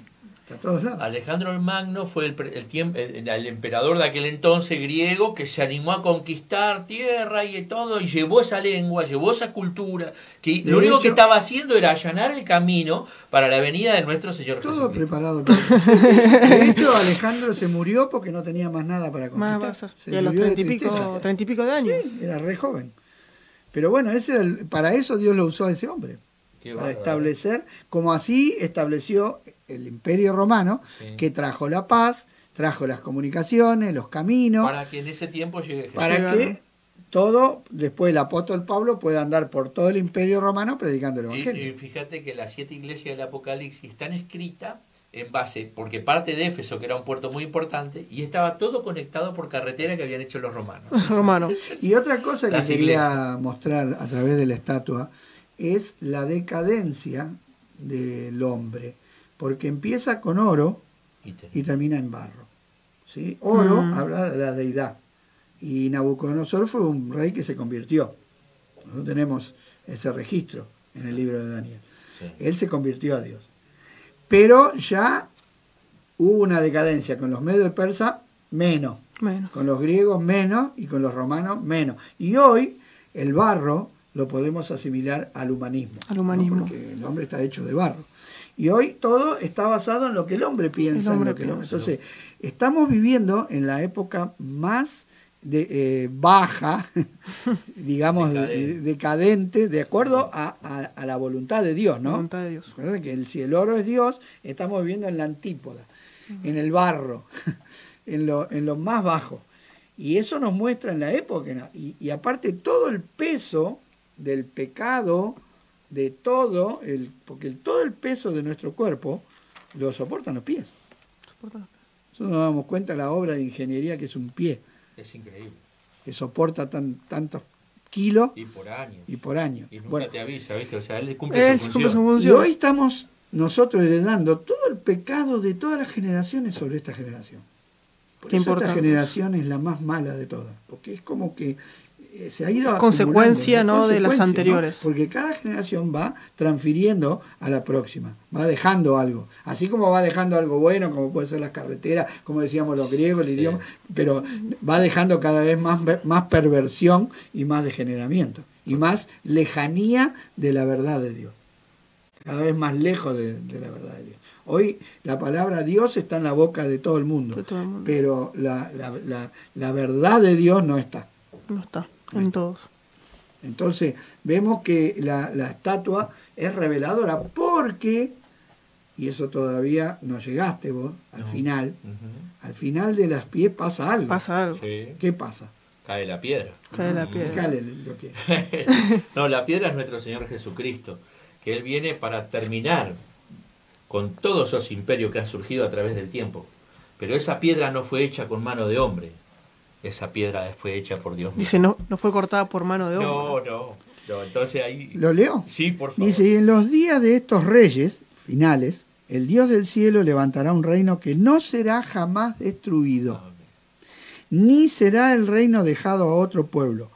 A todos lados. Alejandro el Magno fue el emperador de aquel entonces griego que se animó a conquistar tierra y todo, y llevó esa lengua, llevó esa cultura, que lo único que estaba haciendo era allanar el camino para la venida de nuestro Señor Jesucristo. Todo preparado. De hecho, Alejandro se murió porque no tenía más nada para conquistar. Y a los 30 y pico de años. Sí, era re joven. Pero bueno, para eso Dios lo usó a ese hombre. Para establecer, como así estableció el Imperio Romano, que trajo la paz, trajo las comunicaciones, los caminos. Para que en ese tiempo llegue Jesús. Para que todo, después el apóstol Pablo pueda andar por todo el Imperio Romano predicando el Evangelio. Y fíjate que las 7 iglesias del Apocalipsis están escritas en base, porque parte de Éfeso, que era un puerto muy importante, y estaba todo conectado por carretera que habían hecho los romanos. Y otra cosa que quería mostrar a través de la estatua es la decadencia del hombre, porque empieza con oro y termina en barro. ¿Sí? Oro habla de la deidad, y Nabucodonosor fue un rey que se convirtió. No tenemos ese registro en el libro de Daniel. Sí. Él se convirtió a Dios. Pero ya hubo una decadencia con los medios de Persa, menos. Con los griegos menos y con los romanos menos. Y hoy el barro lo podemos asimilar al humanismo. ¿No? Porque el hombre está hecho de barro. Y hoy todo está basado en lo que el hombre piensa. Entonces, estamos viviendo en la época más baja, digamos, decadente, de acuerdo a la voluntad de Dios, ¿no? La voluntad de Dios. Que si el oro es Dios, estamos viviendo en la antípoda, en el barro, en lo más bajo. Y eso nos muestra en la época. Y aparte todo el peso del pecado, de todo, porque todo el peso de nuestro cuerpo lo soportan los pies. Nosotros nos damos cuenta de la obra de ingeniería que es un pie. Es increíble. Que soporta tantos kilos. Y por años. Y nunca te avisa, ¿viste? O sea, él cumple su función. Y hoy estamos nosotros heredando todo el pecado de todas las generaciones sobre esta generación. Por eso esta generación es la más mala de todas. Porque es como que se ha ido consecuencia, ¿no?, de las anteriores. ¿No? Porque cada generación va transfiriendo a la próxima, va dejando algo. Así como va dejando algo bueno, como puede ser las carreteras, como decíamos los griegos, el idioma, pero va dejando cada vez más perversión y más degeneramiento. Y más lejanía de la verdad de Dios. Cada vez más lejos de la verdad de Dios. Hoy la palabra Dios está en la boca de todo el mundo, pero la verdad de Dios no está. No está en todos. Entonces vemos que la estatua es reveladora porque, y eso todavía no llegaste vos, al final de las pies pasa algo. Sí. ¿Qué pasa? Cae la piedra. No, la piedra es nuestro Señor Jesucristo, que Él viene para terminar con todos esos imperios que han surgido a través del tiempo. Pero esa piedra no fue hecha con mano de hombre. Esa piedra fue hecha por Dios mismo. Dice, no fue cortada por mano de hombre. No, entonces ahí... ¿Lo leo? Sí, por favor. Dice, y en los días de estos reyes finales, el Dios del cielo levantará un reino que no será jamás destruido, ni será el reino dejado a otro pueblo.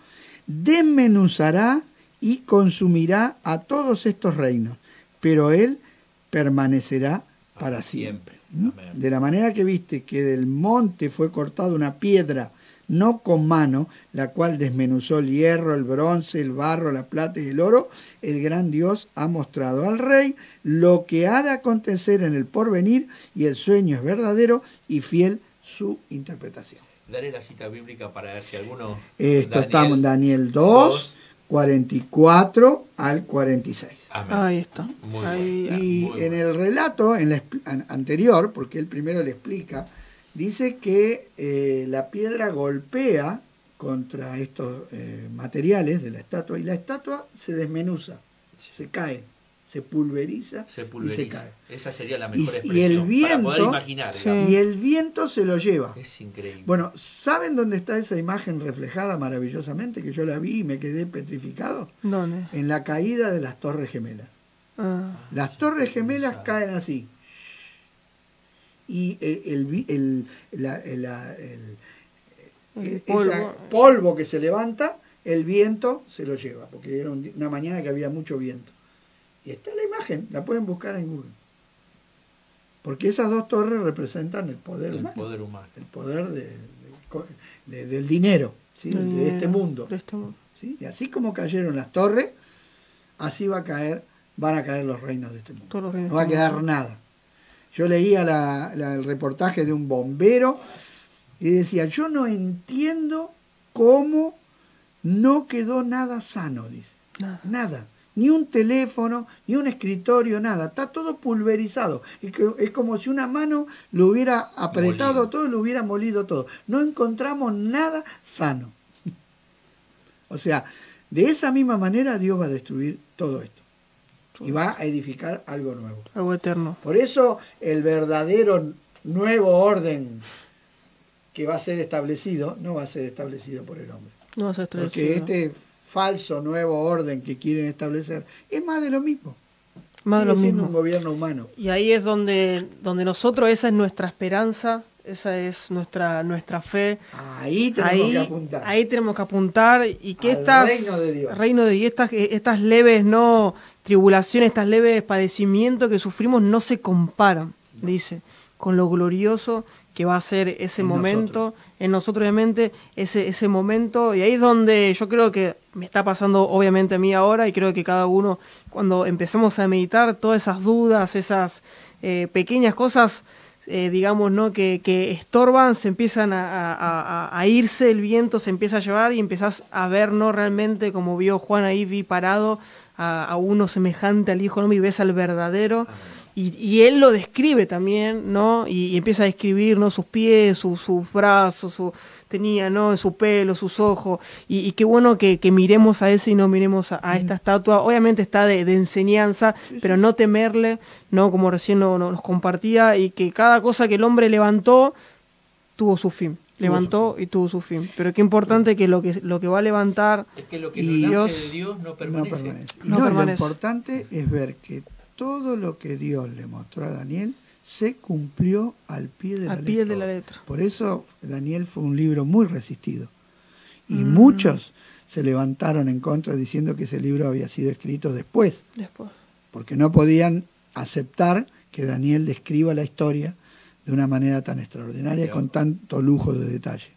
Desmenuzará y consumirá a todos estos reinos, pero él permanecerá para siempre. De la manera que viste que del monte fue cortada una piedra, no con mano, la cual desmenuzó el hierro, el bronce, el barro, la plata y el oro, el gran Dios ha mostrado al rey lo que ha de acontecer en el porvenir, y el sueño es verdadero y fiel su interpretación. Daré la cita bíblica para ver si alguno... Esto está en Daniel 2, 44 al 46. Amén. Ahí está. Y en el relato anterior, porque él primero le explica, dice que la piedra golpea contra estos materiales de la estatua y la estatua se desmenuza, se cae, se pulveriza y se cae. Esa sería la mejor expresión y el viento, para poder imaginar. Y el viento se lo lleva. Es increíble. Bueno, ¿saben dónde está esa imagen reflejada maravillosamente? Que yo la vi y me quedé petrificado. ¿Dónde? En la caída de las Torres Gemelas. Las Torres Gemelas caen así. Y el polvo que se levanta, el viento se lo lleva, porque era una mañana que había mucho viento. Y está la imagen, la pueden buscar en Google. Porque esas dos torres representan el poder humano. El poder del dinero, ¿sí? De este mundo. ¿Sí? Y así como cayeron las torres, así van a caer los reinos de este mundo. No va a quedar nada. Yo leía el reportaje de un bombero y decía, yo no entiendo cómo no quedó nada sano, dice. Nada. Ni un teléfono, ni un escritorio, nada. Está todo pulverizado. Es como si una mano lo hubiera apretado todo, lo hubiera molido todo. No encontramos nada sano. O sea, de esa misma manera Dios va a destruir todo esto. Y va a edificar algo nuevo. Algo eterno. Por eso el verdadero nuevo orden que va a ser establecido, no va a ser establecido por el hombre. No va a ser establecido. Porque este falso nuevo orden que quieren establecer es más de lo mismo. Más de lo mismo. Un gobierno humano. Y ahí es donde nosotros, esa es nuestra esperanza, esa es nuestra fe. Ahí tenemos que apuntar. Ahí tenemos que apuntar y que reino de Dios. Estas leves tribulaciones, estas leves padecimientos que sufrimos no se comparan, dice, con lo glorioso que va a ser ese momento, en nosotros obviamente, ese momento, y ahí es donde yo creo que me está pasando obviamente a mí ahora, y creo que cada uno, cuando empezamos a meditar todas esas dudas, esas pequeñas cosas, digamos, ¿no? que estorban, se empiezan a irse, el viento se empieza a llevar y empezás a ver, ¿no? Realmente, como vio Juan ahí, vi parado a uno semejante al Hijo, ¿no? Y ves al verdadero. Y él lo describe también, ¿no? Y empieza a describir, ¿no? Sus pies, sus brazos, tenía, ¿no? Su pelo, sus ojos. Y qué bueno que miremos a ese y no miremos a esta estatua. Obviamente está de enseñanza, pero no temerle, ¿no? Como recién nos compartía, y que cada cosa que el hombre levantó tuvo su fin. Levantó y tuvo su fin. Pero qué importante que lo que va a levantar, es que lo que nace de Dios no permanece. Lo importante es ver que todo lo que Dios le mostró a Daniel se cumplió al pie de la letra. Por eso Daniel fue un libro muy resistido. Y muchos se levantaron en contra diciendo que ese libro había sido escrito después. Porque no podían aceptar que Daniel describa la historia de una manera tan extraordinaria y con tanto lujo de detalle.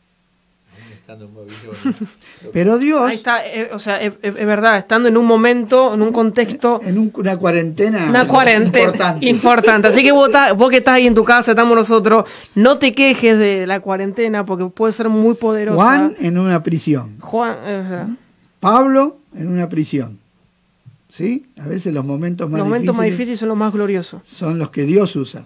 Pero Dios... Ahí está, es verdad, estando en un momento, en un contexto... En una cuarentena importante. Así que vos que estás ahí en tu casa, estamos nosotros, no te quejes de la cuarentena porque puede ser muy poderosa. Juan en una prisión. Pablo en una prisión. ¿Sí? A veces los momentos más difíciles son los más gloriosos. Son los que Dios usa.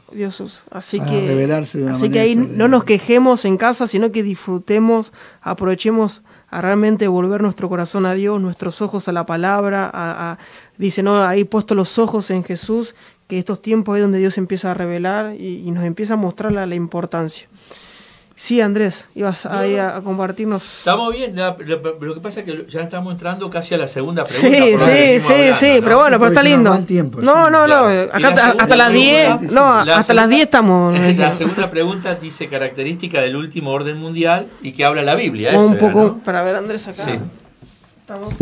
Así para que revelarse de una manera ahí no nos quejemos en casa, sino que disfrutemos, aprovechemos a realmente volver nuestro corazón a Dios, nuestros ojos a la palabra. Dice, ¿no? Ahí puesto los ojos en Jesús, que estos tiempos es donde Dios empieza a revelar y nos empieza a mostrar la importancia. Sí, Andrés, ibas ahí a compartirnos. Estamos bien, lo que pasa es que ya estamos entrando casi a la segunda pregunta. Sí, pero bueno, pero está lindo. No, acá hasta las 10, hasta las 10 estamos. La segunda pregunta dice característica del último orden mundial y que habla la Biblia. Un poco, ¿no? Para ver, Andrés, acá. Sí. Estamos.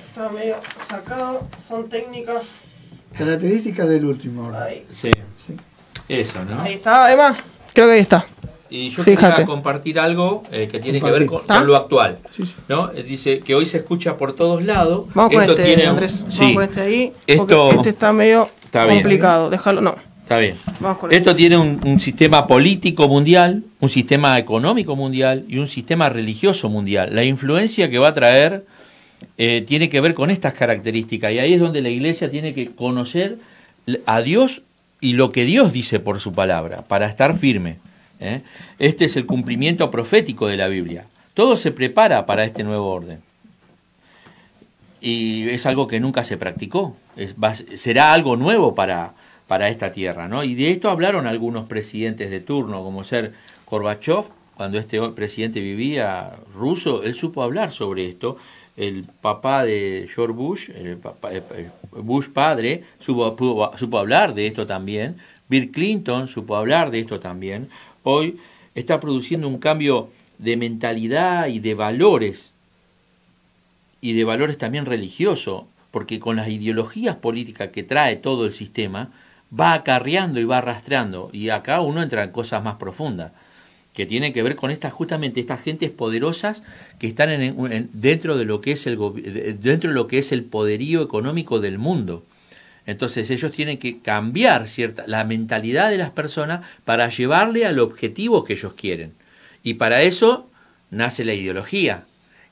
Está medio sacado, son técnicas. Características del último orden. Ahí. Sí. Eso, ¿no? Ahí está, además. Creo que ahí está. Y yo quería compartir algo que tiene que ver con lo actual. ¿No? Dice que hoy se escucha por todos lados. Vamos con Andrés. Vamos con ahí. Porque este está medio complicado. Déjalo, no. Está bien. Esto tiene un sistema político mundial, un sistema económico mundial y un sistema religioso mundial. La influencia que va a traer tiene que ver con estas características. Y ahí es donde la iglesia tiene que conocer a Dios y lo que Dios dice por su palabra, para estar firme. Este es el cumplimiento profético de la Biblia. Todo se prepara para este nuevo orden. Y es algo que nunca se practicó. Será algo nuevo para esta tierra, ¿no? Y de esto hablaron algunos presidentes de turno, como ser Gorbachev, cuando este presidente vivía, ruso, él supo hablar sobre esto. El papá de George Bush, Bush padre, supo hablar de esto también. Bill Clinton supo hablar de esto también. Hoy está produciendo un cambio de mentalidad y de valores también religiosos, porque con las ideologías políticas que trae todo el sistema, va acarreando y va arrastrando. Y acá uno entra en cosas más profundas, que tienen que ver con justamente estas gentes poderosas que están dentro de lo que es el poderío económico del mundo. Entonces ellos tienen que cambiar la mentalidad de las personas para llevarle al objetivo que ellos quieren. Y para eso nace la ideología.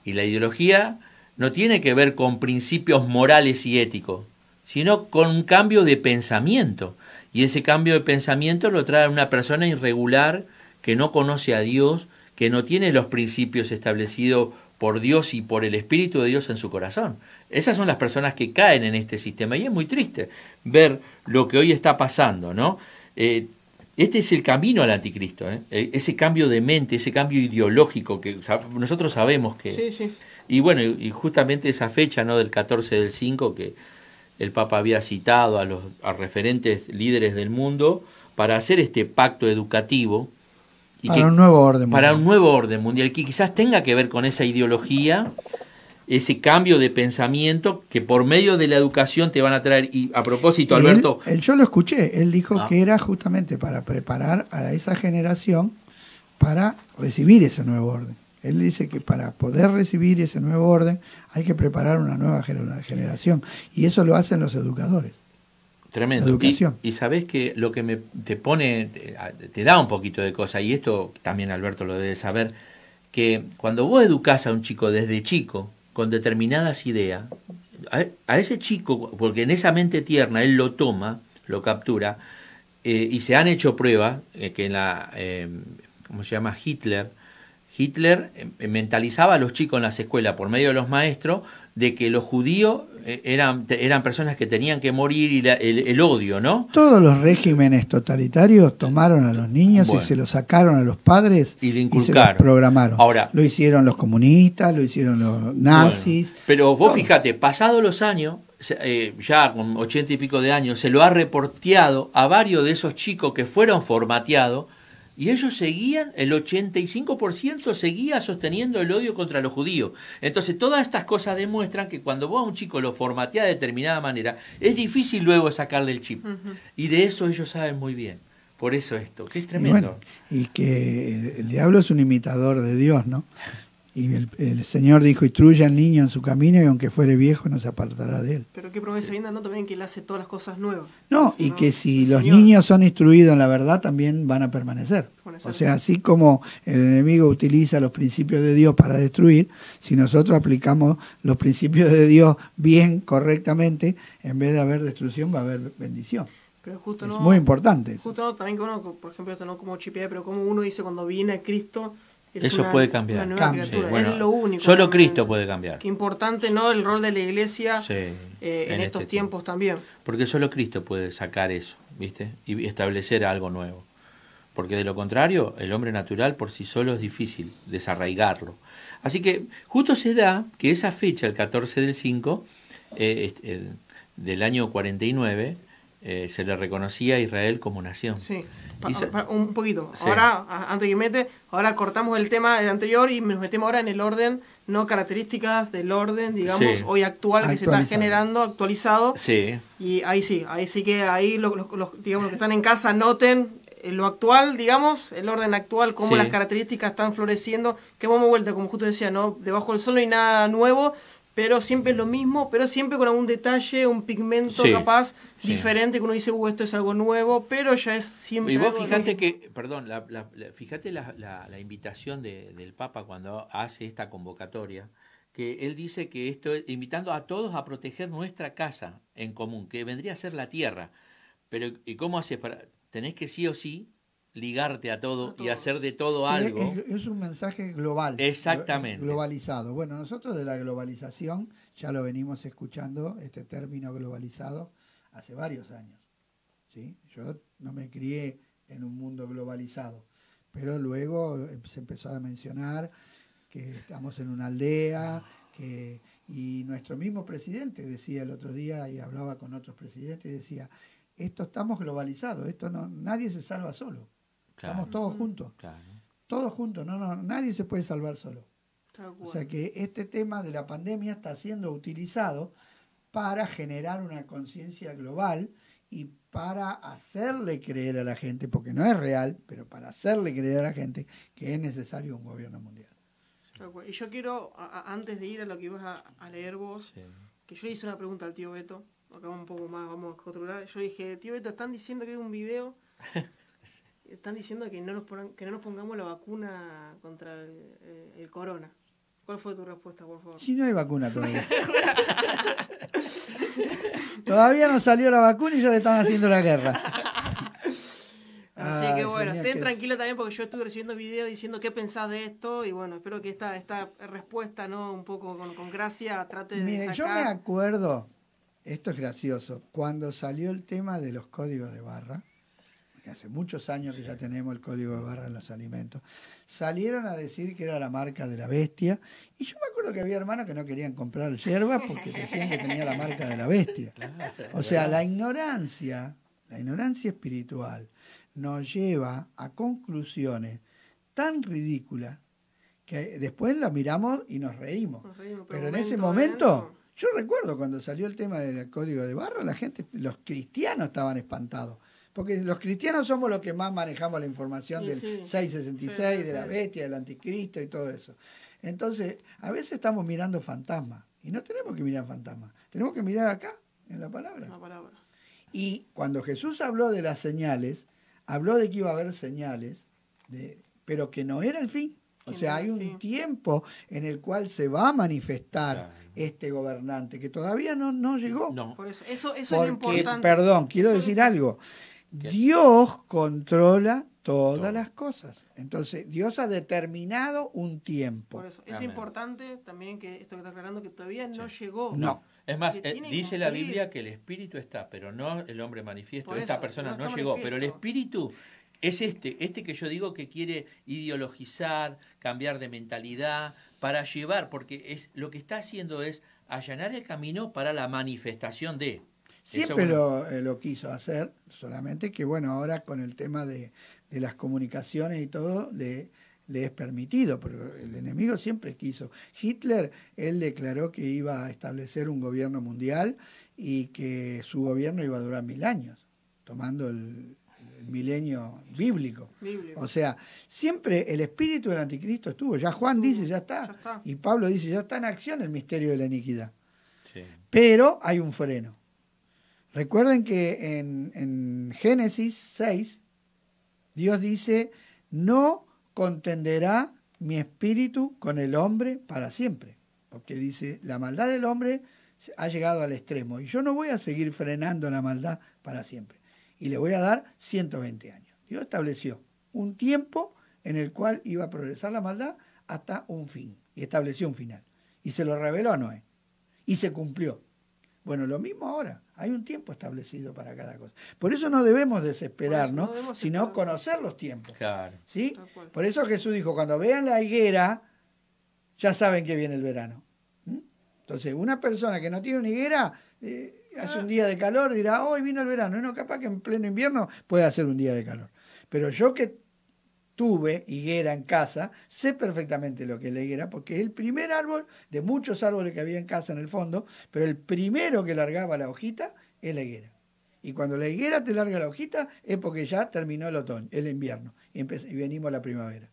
Y la ideología no tiene que ver con principios morales y éticos, sino con un cambio de pensamiento. Y ese cambio de pensamiento lo trae una persona irregular, que no conoce a Dios, que no tiene los principios establecidos por Dios y por el Espíritu de Dios en su corazón. Esas son las personas que caen en este sistema y es muy triste ver lo que hoy está pasando, ¿no? Este es el camino al anticristo, ese cambio de mente, ese cambio ideológico que nosotros sabemos que... Sí. Y bueno, y justamente esa fecha, ¿no? Del 14 del 5, que el Papa había citado a referentes líderes del mundo para hacer este pacto educativo. Para un nuevo orden mundial. Para un nuevo orden mundial, que quizás tenga que ver con esa ideología, ese cambio de pensamiento que por medio de la educación te van a traer. Y a propósito, Alberto... Yo lo escuché, él dijo que era justamente para preparar a esa generación para recibir ese nuevo orden. Él dice que para poder recibir ese nuevo orden hay que preparar una nueva generación, y eso lo hacen los educadores. Tremendo. Y sabés que lo que te da un poquito de cosa, y esto también Alberto lo debe saber, que cuando vos educás a un chico desde chico con determinadas ideas, a ese chico, porque en esa mente tierna él lo toma, lo captura, y se han hecho pruebas que en la, ¿cómo se llama? Hitler mentalizaba a los chicos en las escuelas por medio de los maestros de que los judíos eran personas que tenían que morir, y el odio, ¿no? Todos los regímenes totalitarios tomaron a los niños y se los sacaron a los padres y le inculcaron. Y se los programaron. Ahora, lo hicieron los comunistas, lo hicieron los nazis. Bueno, pero vos fíjate, pasados los años, ya con 80 y pico de años, se lo ha reporteado a varios de esos chicos que fueron formateados. Y ellos seguían, el 85% seguía sosteniendo el odio contra los judíos. Entonces, todas estas cosas demuestran que cuando vos a un chico lo formateás de determinada manera, es difícil luego sacarle el chip. Y de eso ellos saben muy bien. Por eso esto, que es tremendo. Y que el diablo es un imitador de Dios, ¿no? Y el Señor dijo, instruye al niño en su camino, y aunque fuere viejo no se apartará de él. Pero qué promesa linda, ¿no? También que Él hace todas las cosas nuevas. No, y que si los niños son instruidos en la verdad, también van a permanecer. O sea, así como el enemigo utiliza los principios de Dios para destruir, si nosotros aplicamos los principios de Dios bien, correctamente, en vez de haber destrucción va a haber bendición. Pero justo es muy importante. Justo también que uno, por ejemplo, esto no como chipea, pero como uno dice cuando viene a Cristo... Eso puede cambiar. Una nueva criatura. Sí, bueno, es lo único. Solo Cristo puede cambiar. Qué importante, ¿no? El rol de la iglesia en estos tiempos también. Porque solo Cristo puede sacar eso, ¿viste? Y establecer algo nuevo. Porque de lo contrario, el hombre natural por sí solo es difícil desarraigarlo. Así que justo se da que esa fecha, el 14 del 5, del año 49, se le reconocía a Israel como nación. Sí. Un poquito. Sí. Ahora, antes que mete, ahora cortamos el tema del anterior y nos metemos ahora en el orden, no características del orden, digamos, hoy actual que se está generando, actualizado. Sí. Y ahí sí que ahí digamos, los que están en casa noten lo actual, digamos, el orden actual, cómo las características están floreciendo, que vamos vuelta, como justo decía, ¿no? Debajo del sol no hay nada nuevo, pero siempre es lo mismo, pero siempre con algún detalle, un pigmento capaz diferente, que uno dice, esto es algo nuevo, pero ya es siempre. Y vos fíjate que, perdón, fíjate la invitación del Papa cuando hace esta convocatoria, que él dice que esto es invitando a todos a proteger nuestra casa en común, que vendría a ser la tierra. Pero, ¿y cómo haces para? Tenés que sí o sí ligarte a todo y hacer de todo algo. Es un mensaje global. Exactamente. Globalizado. Bueno, nosotros de la globalización ya lo venimos escuchando, este término globalizado, hace varios años. ¿Sí? Yo no me crié en un mundo globalizado, pero luego se empezó a mencionar que estamos en una aldea, y nuestro mismo presidente decía el otro día, y hablaba con otros presidentes, y decía, estamos globalizados, nadie se salva solo. Claro. Estamos todos juntos. Claro. Todos juntos, nadie se puede salvar solo. O sea que este tema de la pandemia está siendo utilizado para generar una conciencia global y para hacerle creer a la gente, porque no es real, pero para hacerle creer a la gente que es necesario un gobierno mundial. Y yo quiero, antes de ir a lo que ibas a leer vos, que yo le hice una pregunta al tío Beto, acá un poco más, vamos a otro lado. Yo le dije, tío Beto, están diciendo que hay un video... Están diciendo que no nos pongamos la vacuna contra el corona. ¿Cuál fue tu respuesta, por favor? Sí, no hay vacuna todavía. Todavía no salió la vacuna y ya le están haciendo la guerra. Así que bueno, estén tranquilos también porque yo estuve recibiendo videos diciendo qué pensás de esto y bueno, espero que esta respuesta, ¿no? Un poco con gracia trate de sacar. Yo me acuerdo, esto es gracioso, cuando salió el tema de los códigos de barra, que hace muchos años que ya tenemos el código de barra en los alimentos, salieron a decir que era la marca de la bestia, y yo me acuerdo que había hermanos que no querían comprar yerba porque decían que tenía la marca de la bestia. O sea, la ignorancia espiritual nos lleva a conclusiones tan ridículas que después la miramos y nos reímos. Pero en ese momento, yo recuerdo cuando salió el tema del código de barra, la gente, los cristianos estaban espantados. Porque los cristianos somos los que más manejamos la información del 666, de la bestia, del anticristo y todo eso. Entonces, a veces estamos mirando fantasmas. Y no tenemos que mirar fantasmas. Tenemos que mirar acá, en la palabra. Y cuando Jesús habló de las señales, habló de que iba a haber señales, pero que no era el fin. O sea, hay un tiempo en el cual se va a manifestar este gobernante, que todavía no llegó. No. Por eso es lo importante. Perdón, quiero decir algo. Dios controla todas las cosas. Entonces, Dios ha determinado un tiempo. Por eso, es importante también que esto que está aclarando, que todavía no llegó. No. Es más, dice la Biblia que el espíritu está, pero no el hombre manifiesto. Esta persona no llegó, pero el espíritu es este que yo digo que quiere ideologizar, cambiar de mentalidad, para llevar, porque lo que está haciendo es allanar el camino para la manifestación de... Siempre lo quiso hacer, solamente que bueno, ahora con el tema de las comunicaciones y todo, le es permitido, pero el enemigo siempre quiso. Hitler, él declaró que iba a establecer un gobierno mundial y que su gobierno iba a durar 1000 años, tomando el milenio bíblico. O sea, siempre el espíritu del anticristo estuvo. Ya Juan dice, ya está. Y Pablo dice, ya está en acción el misterio de la iniquidad. Sí. Pero hay un freno. Recuerden que en Génesis 6, Dios dice, no contenderá mi espíritu con el hombre para siempre. Porque dice, la maldad del hombre ha llegado al extremo y yo no voy a seguir frenando la maldad para siempre. Y le voy a dar 120 años. Dios estableció un tiempo en el cual iba a progresar la maldad hasta un fin. Y estableció un final. Y se lo reveló a Noé. Y se cumplió. Bueno, lo mismo ahora. Hay un tiempo establecido para cada cosa. Por eso no debemos desesperarnos, sino conocer los tiempos. Claro. ¿Sí? Por eso Jesús dijo, cuando vean la higuera, ya saben que viene el verano. Entonces, una persona que no tiene una higuera, hace un día de calor, dirá, hoy vino el verano. No, capaz que en pleno invierno puede hacer un día de calor. Pero yo que tuve higuera en casa, sé perfectamente lo que es la higuera, porque es el primer árbol de muchos árboles que había en casa en el fondo, pero el primero que largaba la hojita es la higuera. Y cuando la higuera te larga la hojita es porque ya terminó el otoño, el invierno, y venimos a la primavera.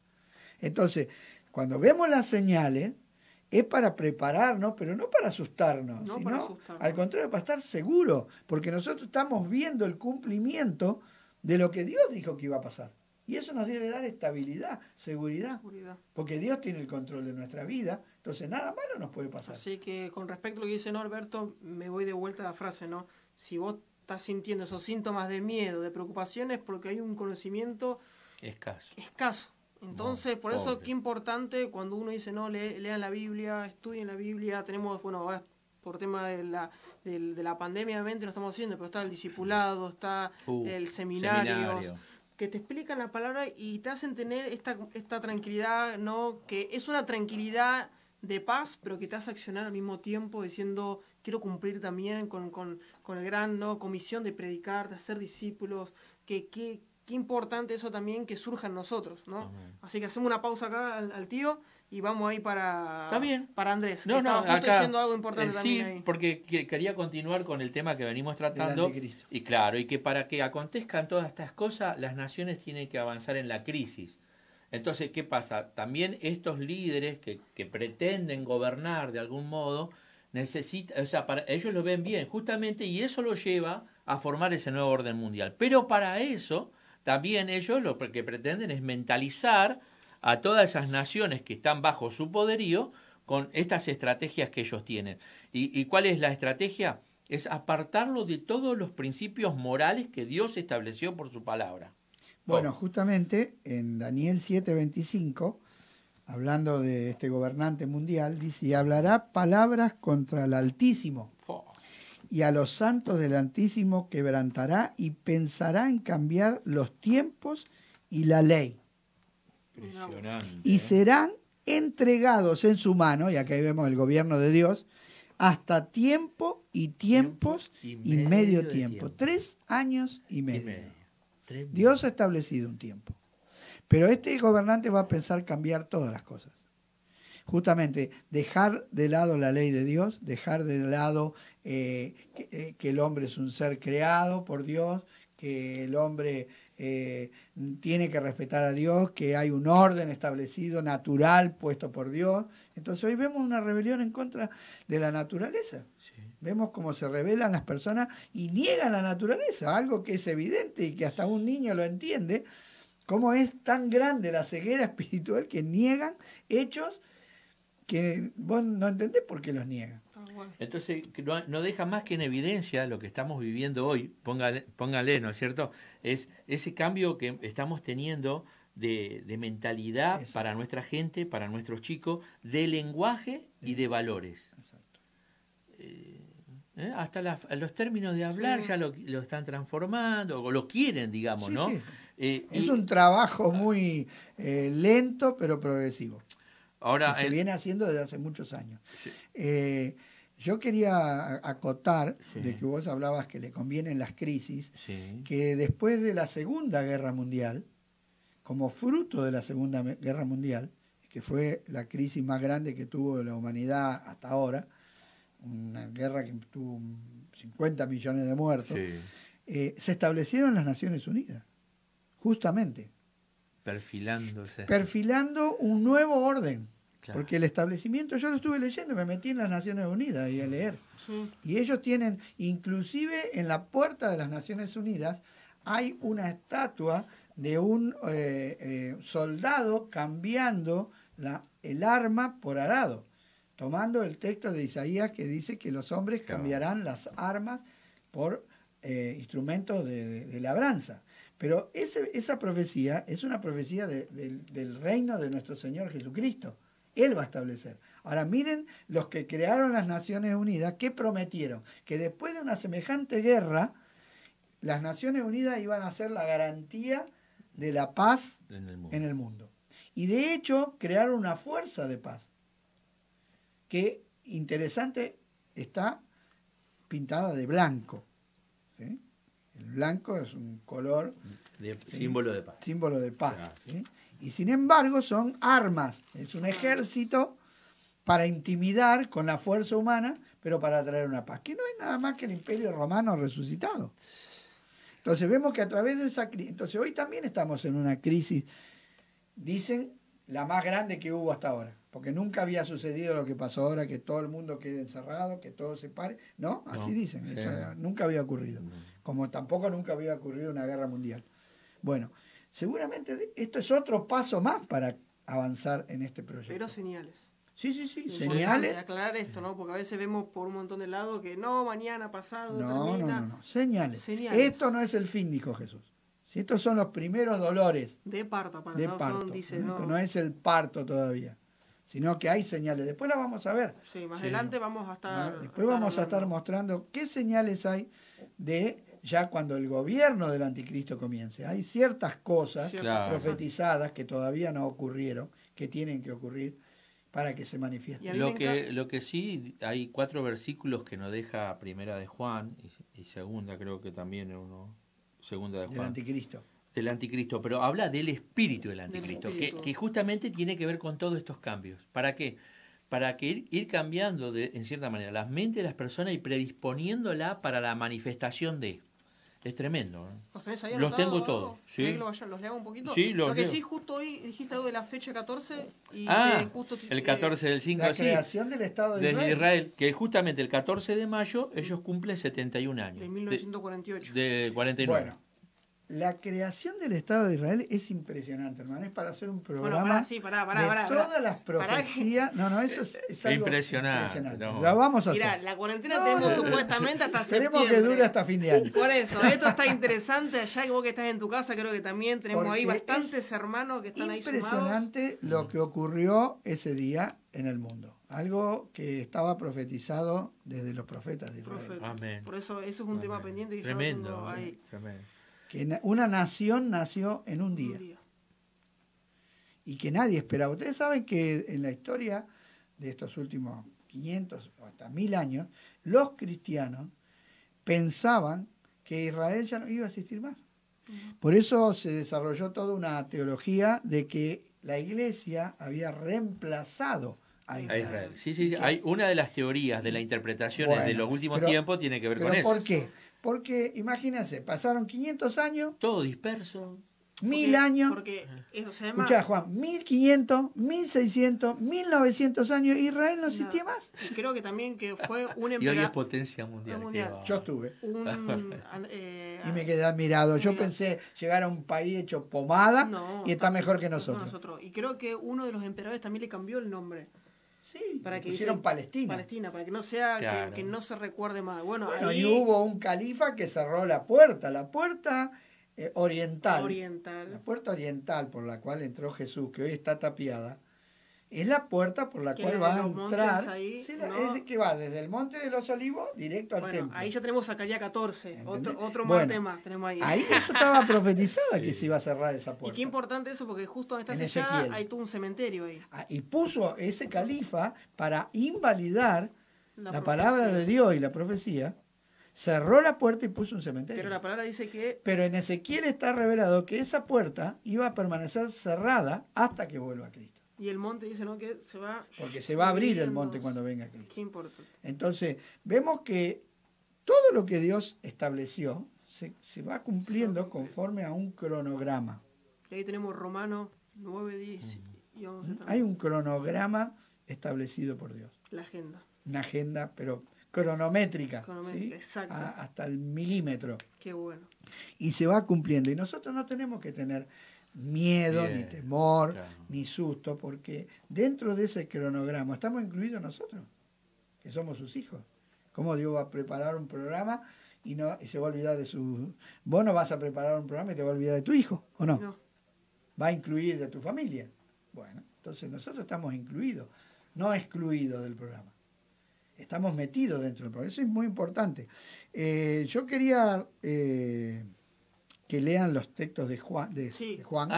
Entonces, cuando vemos las señales, es para prepararnos, pero no para asustarnos, sino al contrario, para estar seguros, porque nosotros estamos viendo el cumplimiento de lo que Dios dijo que iba a pasar. Y eso nos debe dar estabilidad, seguridad, porque Dios tiene el control de nuestra vida, entonces nada malo nos puede pasar. Así que con respecto a lo que dice Alberto, me voy de vuelta a la frase, ¿no? Si vos estás sintiendo esos síntomas de miedo, de preocupaciones, porque hay un conocimiento escaso. Entonces, por eso qué importante cuando uno dice, no, lean la Biblia, estudien la Biblia, tenemos, bueno, ahora por tema de la pandemia, obviamente lo estamos haciendo, pero está el discipulado, está el seminario, que te explican la palabra y te hacen tener esta tranquilidad, ¿no? Que es una tranquilidad de paz, pero que te hace accionar al mismo tiempo diciendo, quiero cumplir también con el gran, ¿no?, comisión de predicar, de hacer discípulos, qué importante eso también que surja en nosotros, ¿no? Así que hacemos una pausa acá al tío y vamos ahí para Andrés. No, estaba diciendo algo importante también ahí. Sí, porque quería continuar con el tema que venimos tratando. Y claro, y que para que acontezcan todas estas cosas, las naciones tienen que avanzar en la crisis. Entonces, ¿qué pasa? También estos líderes que pretenden gobernar de algún modo, ellos lo ven bien, justamente, y eso lo lleva a formar ese nuevo orden mundial. Pero para eso, también ellos lo que pretenden es mentalizar a todas esas naciones que están bajo su poderío con estas estrategias que ellos tienen. ¿Y cuál es la estrategia? Es apartarlo de todos los principios morales que Dios estableció por su palabra. Bueno, justamente en Daniel 7:25, hablando de este gobernante mundial, dice, y hablará palabras contra el Altísimo y a los santos del Altísimo quebrantará y pensará en cambiar los tiempos y la ley. Impresionante. Y serán entregados en su mano, y acá vemos el gobierno de Dios, hasta tiempo y tiempos y medio tiempo. 3 años y medio. Dios ha establecido un tiempo. Pero este gobernante va a pensar cambiar todas las cosas. Justamente dejar de lado la ley de Dios, dejar de lado que el hombre es un ser creado por Dios, que el hombre tiene que respetar a Dios, que hay un orden establecido, natural, puesto por Dios. Entonces hoy vemos una rebelión en contra de la naturaleza. Sí. Vemos cómo se rebelan las personas y niegan la naturaleza, algo que es evidente y que hasta un niño lo entiende, cómo es tan grande la ceguera espiritual que niegan hechos que vos no entendés por qué los niegan. Entonces no deja más que en evidencia lo que estamos viviendo hoy, póngale, ¿no es cierto? Es ese cambio que estamos teniendo de mentalidad. Exacto. Para nuestra gente, para nuestros chicos, de lenguaje y de valores. Hasta los términos de hablar ya lo están transformando, o lo quieren, digamos, ¿no? Sí. Es un trabajo muy lento, pero progresivo. Ahora, se viene haciendo desde hace muchos años. Sí. Yo quería acotar, de que vos hablabas que le convienen las crisis, que después de la Segunda Guerra Mundial, como fruto de la Segunda Guerra Mundial, que fue la crisis más grande que tuvo la humanidad hasta ahora, una guerra que tuvo 50 millones de muertos, se establecieron las Naciones Unidas, justamente. Perfilando un nuevo orden. Claro. Porque el establecimiento, yo lo estuve leyendo, me metí en las Naciones Unidas y a leer. Sí. Y ellos tienen, inclusive en la puerta de las Naciones Unidas, hay una estatua de un soldado cambiando el arma por arado, tomando el texto de Isaías que dice que los hombres cambiarán las armas por instrumentos de labranza. Pero esa profecía es una profecía del reino de nuestro Señor Jesucristo. Él va a establecer. Ahora miren los que crearon las Naciones Unidas, ¿qué prometieron? Que después de una semejante guerra, las Naciones Unidas iban a ser la garantía de la paz en el mundo. Y de hecho crearon una fuerza de paz, que interesante está pintada de blanco. ¿Sí? El blanco es un color... símbolo de paz. Símbolo de paz. Claro. ¿Sí? Y sin embargo son armas, es un ejército para intimidar con la fuerza humana, pero para traer una paz, que no es nada más que el Imperio Romano resucitado. Entonces vemos que a través de esa crisis, entonces hoy también estamos en una crisis, dicen, la más grande que hubo hasta ahora, porque nunca había sucedido lo que pasó ahora, que todo el mundo quede encerrado, que todo se pare, ¿no? Así dicen, sí. Eso nunca había ocurrido, como tampoco nunca había ocurrido una guerra mundial. Bueno, seguramente esto es otro paso más para avanzar en este proyecto. Pero señales. Sí, señales. Aclarar esto, ¿no? Porque a veces vemos por un montón de lados que no, mañana, pasado, termina. No. Señales. Esto no es el fin, dijo Jesús. Si estos son los primeros dolores. De parto, para de parto. Dice, no es el parto todavía, sino que hay señales. Después las vamos a ver. Sí, más adelante vamos a estar... Después vamos a estar mostrando qué señales hay de... ya cuando el gobierno del anticristo comience. Hay ciertas cosas profetizadas que todavía no ocurrieron, que tienen que ocurrir para que se manifiesten. Lo que sí, hay 4 versículos que nos deja Primera de Juan y Segunda, creo que también Segunda de Juan. Del anticristo, pero habla del espíritu del anticristo, que justamente tiene que ver con todos estos cambios. ¿Para qué? Para que ir cambiando en cierta manera las mentes de las personas y predisponiéndola para la manifestación de... Es tremendo. Los tengo todos. ¿Sí? ¿Los leo un poquito? Sí, Lo que sí, justo hoy dijiste algo de la fecha 14. Y justo, el 14 del 5. La creación del Estado de Israel. Que justamente el 14 de mayo ellos cumplen 71 años. De 1948. De 49. Bueno, la creación del Estado de Israel es impresionante, hermano. Es para hacer un programa pará, todas las profecías. No, eso es algo impresionante. No. Lo vamos a hacer. Mirá, la cuarentena tenemos supuestamente hasta septiembre. Queremos que dure hasta fin de año. Por eso, esto está interesante. Allá que vos que estás en tu casa, creo que también tenemos ahí bastantes hermanos que están ahí sumados. Impresionante lo que ocurrió ese día en el mundo. Algo que estaba profetizado desde los profetas de Israel. Amén. Por eso es un tema pendiente. Y Tremendo. Tremendo. Que una nación nació en un día. Y que nadie esperaba. Ustedes saben que en la historia de estos últimos 500 o hasta 1000 años, los cristianos pensaban que Israel ya no iba a existir más. Por eso se desarrolló toda una teología de que la iglesia había reemplazado a Israel. Sí. Hay una de las teorías de las interpretaciones de los últimos tiempos tiene que ver con eso. ¿Por qué? Porque, imagínense, pasaron 500 años. Todo disperso. 1000 años. Porque eso se llama. Escuchá, Juan, 1500, 1600, 1900 años, Israel no existía más. Creo que también que fue un emperador. Y hoy es potencia mundial. Yo estuve. Y me quedé admirado. Yo pensé llegar a un país hecho pomada y está mejor que nosotros. Y creo que uno de los emperadores también le cambió el nombre. Sí, para que pusieron Palestina, para que no sea que no se recuerde más. Bueno, ahí... y hubo un califa que cerró la puerta oriental. La puerta oriental por la cual entró Jesús, que hoy está tapiada, es la puerta por la cual va a entrar. Ahí, es que va desde el Monte de los Olivos directo al templo. Ahí ya tenemos Zacarías 14, otro más tema tenemos ahí. Ahí eso estaba profetizado que se iba a cerrar esa puerta. Y qué importante eso, porque justo donde está sellada hay todo un cementerio ahí. Y puso ese califa para invalidar la palabra de Dios y la profecía. Cerró la puerta y puso un cementerio. Pero la palabra dice que... Pero en Ezequiel está revelado que esa puerta iba a permanecer cerrada hasta que vuelva a Cristo. Y el monte dice, ¿no? Que se va... Porque se va a abrir el monte cuando venga Cristo. Qué importante. Entonces, vemos que todo lo que Dios estableció se va cumpliendo conforme a un cronograma. Y ahí tenemos Romanos 9, 10 y 11 también. Hay un cronograma establecido por Dios. La agenda. Una agenda, pero... cronométrica, ¿sí? Exacto. Hasta el milímetro. Qué bueno. Y se va cumpliendo. Y nosotros no tenemos que tener miedo, ni temor, ni susto, porque dentro de ese cronograma estamos incluidos nosotros, que somos sus hijos. ¿Cómo Dios va a preparar un programa y se va a olvidar de su... Vos no vas a preparar un programa y te va a olvidar de tu hijo, ¿o no? No. Va a incluir de tu familia. Bueno, entonces nosotros estamos incluidos, no excluidos del programa. Estamos metidos dentro del programa. Eso es muy importante. Yo quería que lean los textos de Juan. De Juan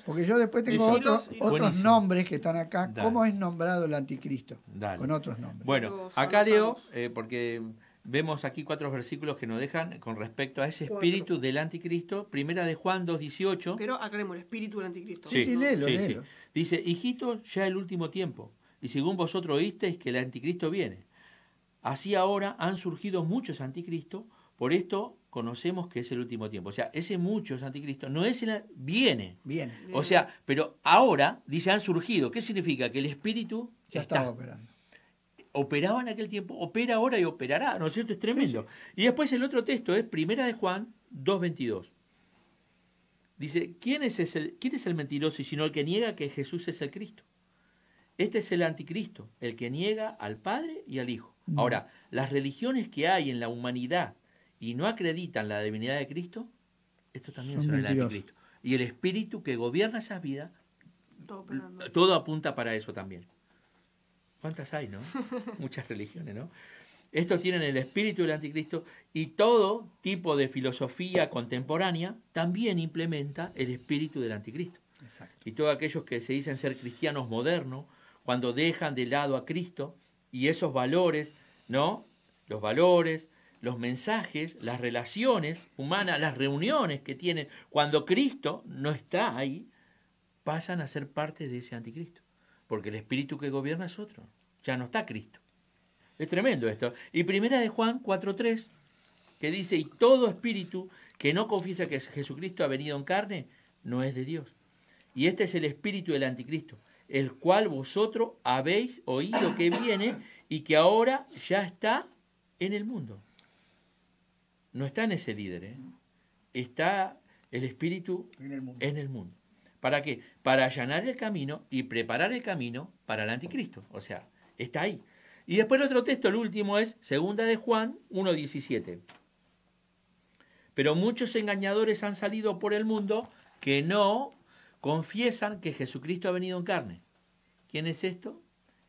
porque yo después tengo otros nombres que están acá. Dale. ¿Cómo es nombrado el anticristo? Dale. Con otros nombres. Bueno, acá leo, porque vemos aquí 4 versículos que nos dejan con respecto a ese espíritu del anticristo. Primera de Juan 2:18. Pero aclaremos, el espíritu del anticristo. Sí, léelo. Dice, hijitos, ya el último tiempo. Y según vosotros oísteis que el anticristo viene. Así ahora han surgido muchos anticristos, por esto conocemos que es el último tiempo. O sea, ese muchos anticristos no es viene. O sea, pero ahora, dice, han surgido. ¿Qué significa? Que el espíritu ya estaba operando. Operaba en aquel tiempo, opera ahora y operará, ¿no es cierto? Es tremendo. Sí. Y después el otro texto es Primera de Juan 2:22. Dice, ¿quién es el mentiroso y sino el que niega que Jesús es el Cristo? Este es el anticristo, el que niega al Padre y al Hijo. Ahora, las religiones que hay en la humanidad y no acreditan la divinidad de Cristo, estos también son el anticristo. Y el espíritu que gobierna esas vidas, todo apunta para eso también. ¿Cuántas hay, no? Muchas religiones, ¿no? Estos tienen el espíritu del anticristo y todo tipo de filosofía contemporánea también implementa el espíritu del anticristo. Exacto. Y todos aquellos que se dicen ser cristianos modernos, cuando dejan de lado a Cristo y esos valores, ¿no? Los valores, los mensajes, las relaciones humanas, las reuniones que tienen, cuando Cristo no está ahí, pasan a ser parte de ese anticristo. Porque el espíritu que gobierna es otro. Ya no está Cristo. Es tremendo esto. Y Primera de Juan 4:3, que dice, y todo espíritu que no confiesa que Jesucristo ha venido en carne, no es de Dios. Y este es el espíritu del anticristo, el cual vosotros habéis oído que viene y que ahora ya está en el mundo. No está en ese líder, está el espíritu en el mundo. ¿Para qué? Para allanar el camino y preparar el camino para el anticristo. O sea, está ahí. Y después el otro texto, el último, es Segunda de Juan 1:17. Pero muchos engañadores han salido por el mundo que no confiesan que Jesucristo ha venido en carne. ¿Quién es esto?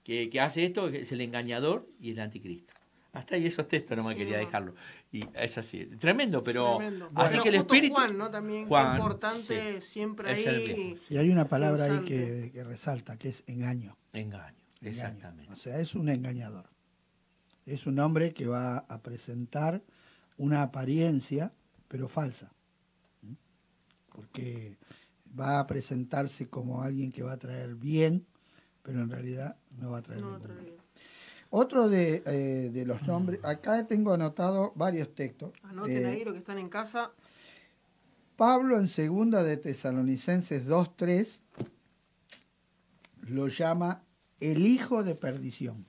Que hace esto, es el engañador y el anticristo. Hasta ahí esos textos no me quería dejarlo. Y es así, tremendo, pero tremendo. así Bueno, que el Espíritu... Juan, ¿no? También Juan, importante, sí, siempre es ahí. Y hay una palabra ahí que resalta, que es engaño. Engaño, exactamente. O sea, es un engañador. Es un hombre que va a presentar una apariencia, pero falsa. Porque va a presentarse como alguien que va a traer bien, pero en realidad no va a traer bien. Otro de los nombres, acá tengo anotado varios textos. Anoten ahí los que están en casa. Pablo en 2 de Tesalonicenses 2:3 lo llama el hijo de perdición,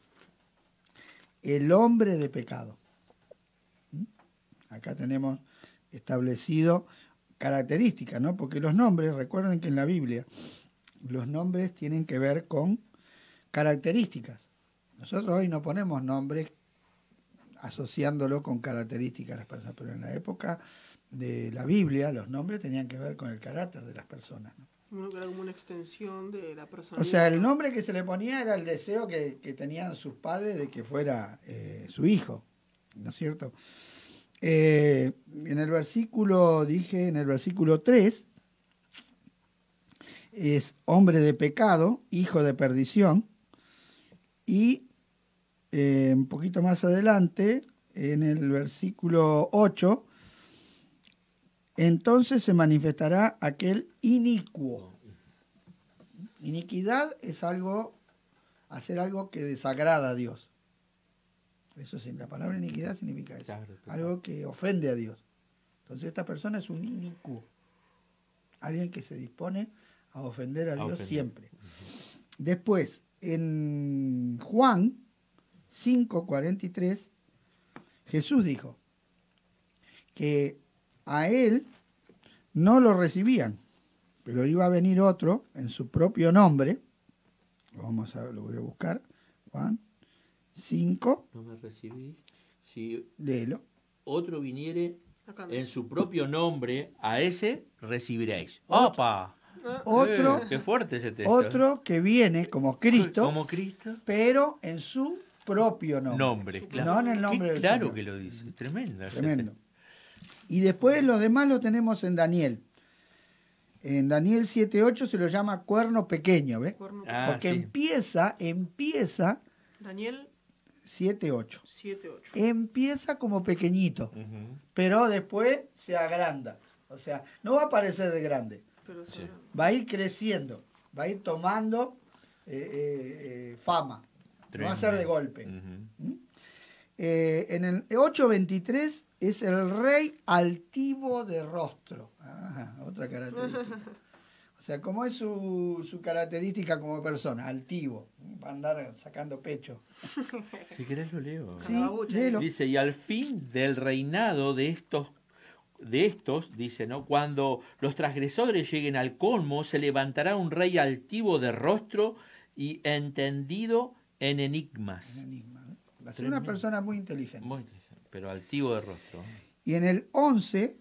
el hombre de pecado. Acá tenemos establecido características, ¿no? Porque los nombres, recuerden que en la Biblia los nombres tienen que ver con características. Nosotros hoy no ponemos nombres asociándolo con características de las personas, pero en la época de la Biblia los nombres tenían que ver con el carácter de las personas, ¿no? Era como una extensión de la personalidad. O sea, el nombre que se le ponía era el deseo que tenían sus padres de que fuera su hijo, ¿no es cierto? En el versículo 3, es hombre de pecado, hijo de perdición, y un poquito más adelante, en el versículo 8, entonces se manifestará aquel inicuo. Iniquidad es hacer algo que desagrada a Dios. Eso sí, la palabra iniquidad significa eso, algo que ofende a Dios. Entonces esta persona es un inicuo, alguien que se dispone a ofender a Dios siempre. Después, en Juan 5:43, Jesús dijo que a él no lo recibían, pero iba a venir otro en su propio nombre. Lo voy a buscar. Juan 5. No me recibís. Si léelo. Otro viniere en su propio nombre, a ese recibiréis. ¡Opa! Otro, qué fuerte ese texto. Otro que viene como Cristo, pero en su propio nombre. Claro. No en el nombre del claro Señor. Que lo dice. Tremendo. Y después los demás lo tenemos en Daniel. En Daniel 7:8 se lo llama cuerno pequeño, ¿ves? Porque empieza Daniel 7:8. Empieza como pequeñito, pero después se agranda. O sea, no va a parecer de grande. Va a ir creciendo, va a ir tomando fama. No va a ser de golpe. En el 8:23 es el rey altivo de rostro. Otra característica. O sea, ¿cómo es su característica como persona? Altivo. Va a andar sacando pecho. Si querés lo leo. Sí, léelo. Dice, y al fin del reinado de estos, dice, ¿no? Cuando los transgresores lleguen al colmo, se levantará un rey altivo de rostro y entendido en enigmas. Va a ser una persona muy inteligente. Muy inteligente, pero altivo de rostro. Y en el 11,